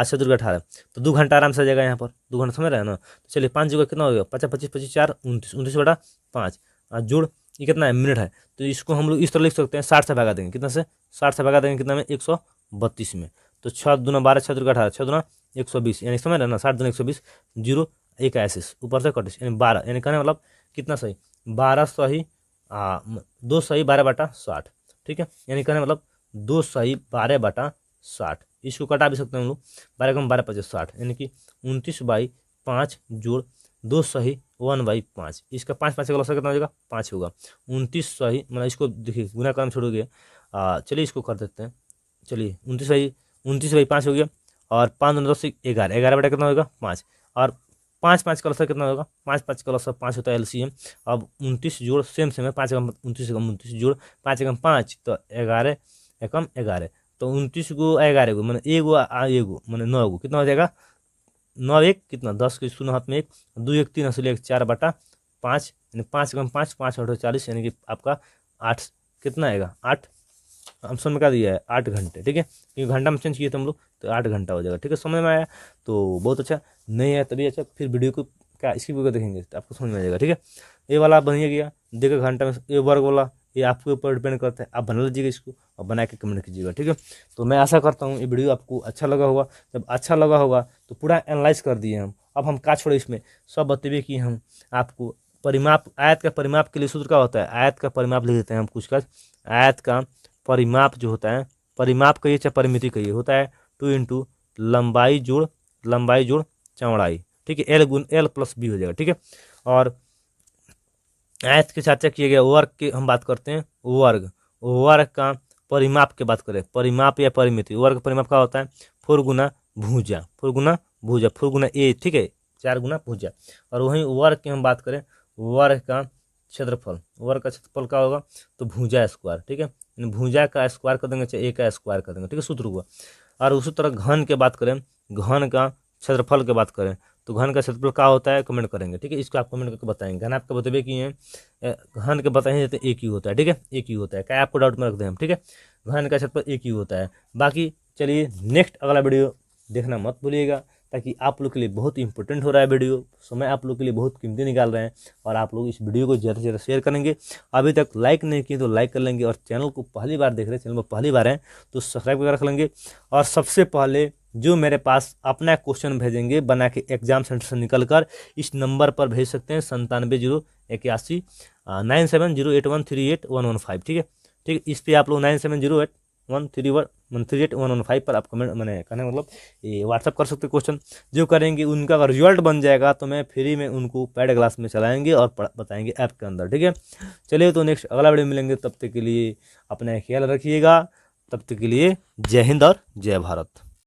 से 2 18, तो 2 घंटा आराम से आ जाएगा यहाँ पर, 2 घंटा समझ रहे हैं ना। तो चलिए 5 जगह कितना हो गया, 50 25 25 4 29 29/5 जोड़ ये कितना है, मिनट है। तो इसको हम लोग इस तरह लिख सकते हैं, 60 से भगा देंगे, कितना से 60 से भगा देंगे, कितना में 132 में। तो 6 दूना 12 6 दूना 18 6 दूना 120, यानी समझ रहे हैं ना, 60 दूना 120 जीरो 1 ऐसे ऊपर से कटिस, यानी 12, यानी कहने मतलब कितना सही, 12 सही 2 सही 12/60। ठीक है, यानी कहने मतलब 2 सही 12/60। इसको कटा भी सकते हैं हम लोग, 12 कम 12 5 60, यानी कि 29/5 जोड़ 2 सही 1/5। इसका 5 5 का लॉस कितना हो जाएगा, 5 होगा। 29 सही, मतलब इसको देखिए गुना क्रम छोड़ोगे, चलिए इसको कर देते हैं। चलिए 29/5 हो गया, और 5 दूना 10 11, 11 कितना होगा 5, और 5 5 का लॉस कितना होगा, 5 5 का लॉस 5 होता है LCM। अब 29 जोड़ सेम है, 5 एकम 29 एकम 29 जोड़ 5 एकम 5, तो 11 एकम 11, तो 29 को 11 को मैंने एगो मैंने 9 को कितना हो जाएगा, 9 1 कितना 10 के शून्य हाथ में 1 2 1 3 असली 1 4/5, यानी 5 एकम 5 5 8 40, यानी कि आपका 8 कितना आएगा, 8 ऑप्शन में क्या दिया है, 8 घंटे। ठीक है, क्योंकि घंटा में चेंज किए थे हम लोग, तो 8 घंटा हो जाएगा। ठीक है, समझ में आया, तो बहुत अच्छा, नहीं है तभी अच्छा, फिर वीडियो को क्या इसकी वीडियो देखेंगे तो आपको समझ में आ जाएगा। ठीक है, ये वाला बनिए गया, देखो घंटा में, ये वर्ग वाला ये आपके ऊपर डिपेंड करता है, आप बना लीजिएगा इसको और बना के कमेंट कीजिएगा। ठीक है, तो मैं आशा करता हूँ ये वीडियो आपको अच्छा लगा होगा। जब अच्छा लगा होगा तो पूरा एनालाइज कर दिए हम, अब हम का छोड़े इसमें सब बतेबे कि हम आपको परिमाप, आयत का परिमाप के लिए सूत्र क्या होता है, आयत का परिमाप लिख देते हैं हम कुछ का। आयत का परिमाप जो होता है, परिमाप कहिए चाहे परिमिति कहिए, होता है 2 इंटू लंबाई जोड़ चौड़ाई। ठीक है, L प्लस B हो जाएगा। ठीक है, और आयत के साथ किया गया वर्ग की हम बात करते हैं, वर्ग का परिमाप की बात करें, परिमाप या परिमिति, वर्ग परिमाप का होता है 4 गुना भुजा, 4 गुना A। ठीक है, 4 गुना भुजा। और वहीं वर्ग की हम बात करें, वर्ग का क्षेत्रफल का होगा तो भुजा स्क्वायर। ठीक है, भुजा का स्क्वायर कर देंगे चाहे A का स्क्वायर कर देंगे। ठीक है, सूत्र हुआ। और उसी तरह घन की बात करें, घन का क्षेत्रफल की बात करें, तो घन का क्षेत्रफल क्या होता है, कमेंट करेंगे। ठीक है, इसको आप कमेंट करके बताएंगे। घन आपको बतेबे किए हैं, घन के बताएंगे तो एक ही होता है। ठीक है, एक ही होता है, क्या आपको डाउट में रख दें हम। ठीक है, घन का क्षेत्रफल एक ही होता है। बाकी चलिए नेक्स्ट अगला वीडियो देखना मत भूलिएगा, ताकि आप लोग के लिए बहुत इंपॉर्टेंट हो रहा है वीडियो, समय आप लोग के लिए बहुत कीमती निकाल रहे हैं, और आप लोग इस वीडियो को ज़्यादा से ज़्यादा शेयर करेंगे। अभी तक लाइक नहीं किए तो लाइक कर लेंगे, और चैनल को पहली बार देख रहे हैं, चैनल पर पहली बार हैं तो सब्सक्राइब करके रख लेंगे। और सबसे पहले जो मेरे पास अपना क्वेश्चन भेजेंगे बना के एग्जाम सेंटर से निकल कर, इस नंबर पर भेज सकते हैं 9701 9708138115। ठीक है, इस पर आप लोग 9708138115 पर आप कमेंट मैंने कहने मतलब ये व्हाट्सअप कर सकते क्वेश्चन। जो करेंगे उनका अगर रिजल्ट बन जाएगा तो मैं फ्री में उनको पैड क्लास में चलाएंगे और बताएंगे ऐप के अंदर। ठीक है, चलिए तो नेक्स्ट अगला वीडियो मिलेंगे, तब तक के लिए अपना ख्याल रखिएगा। तब तक के लिए जय हिंद और जय भारत।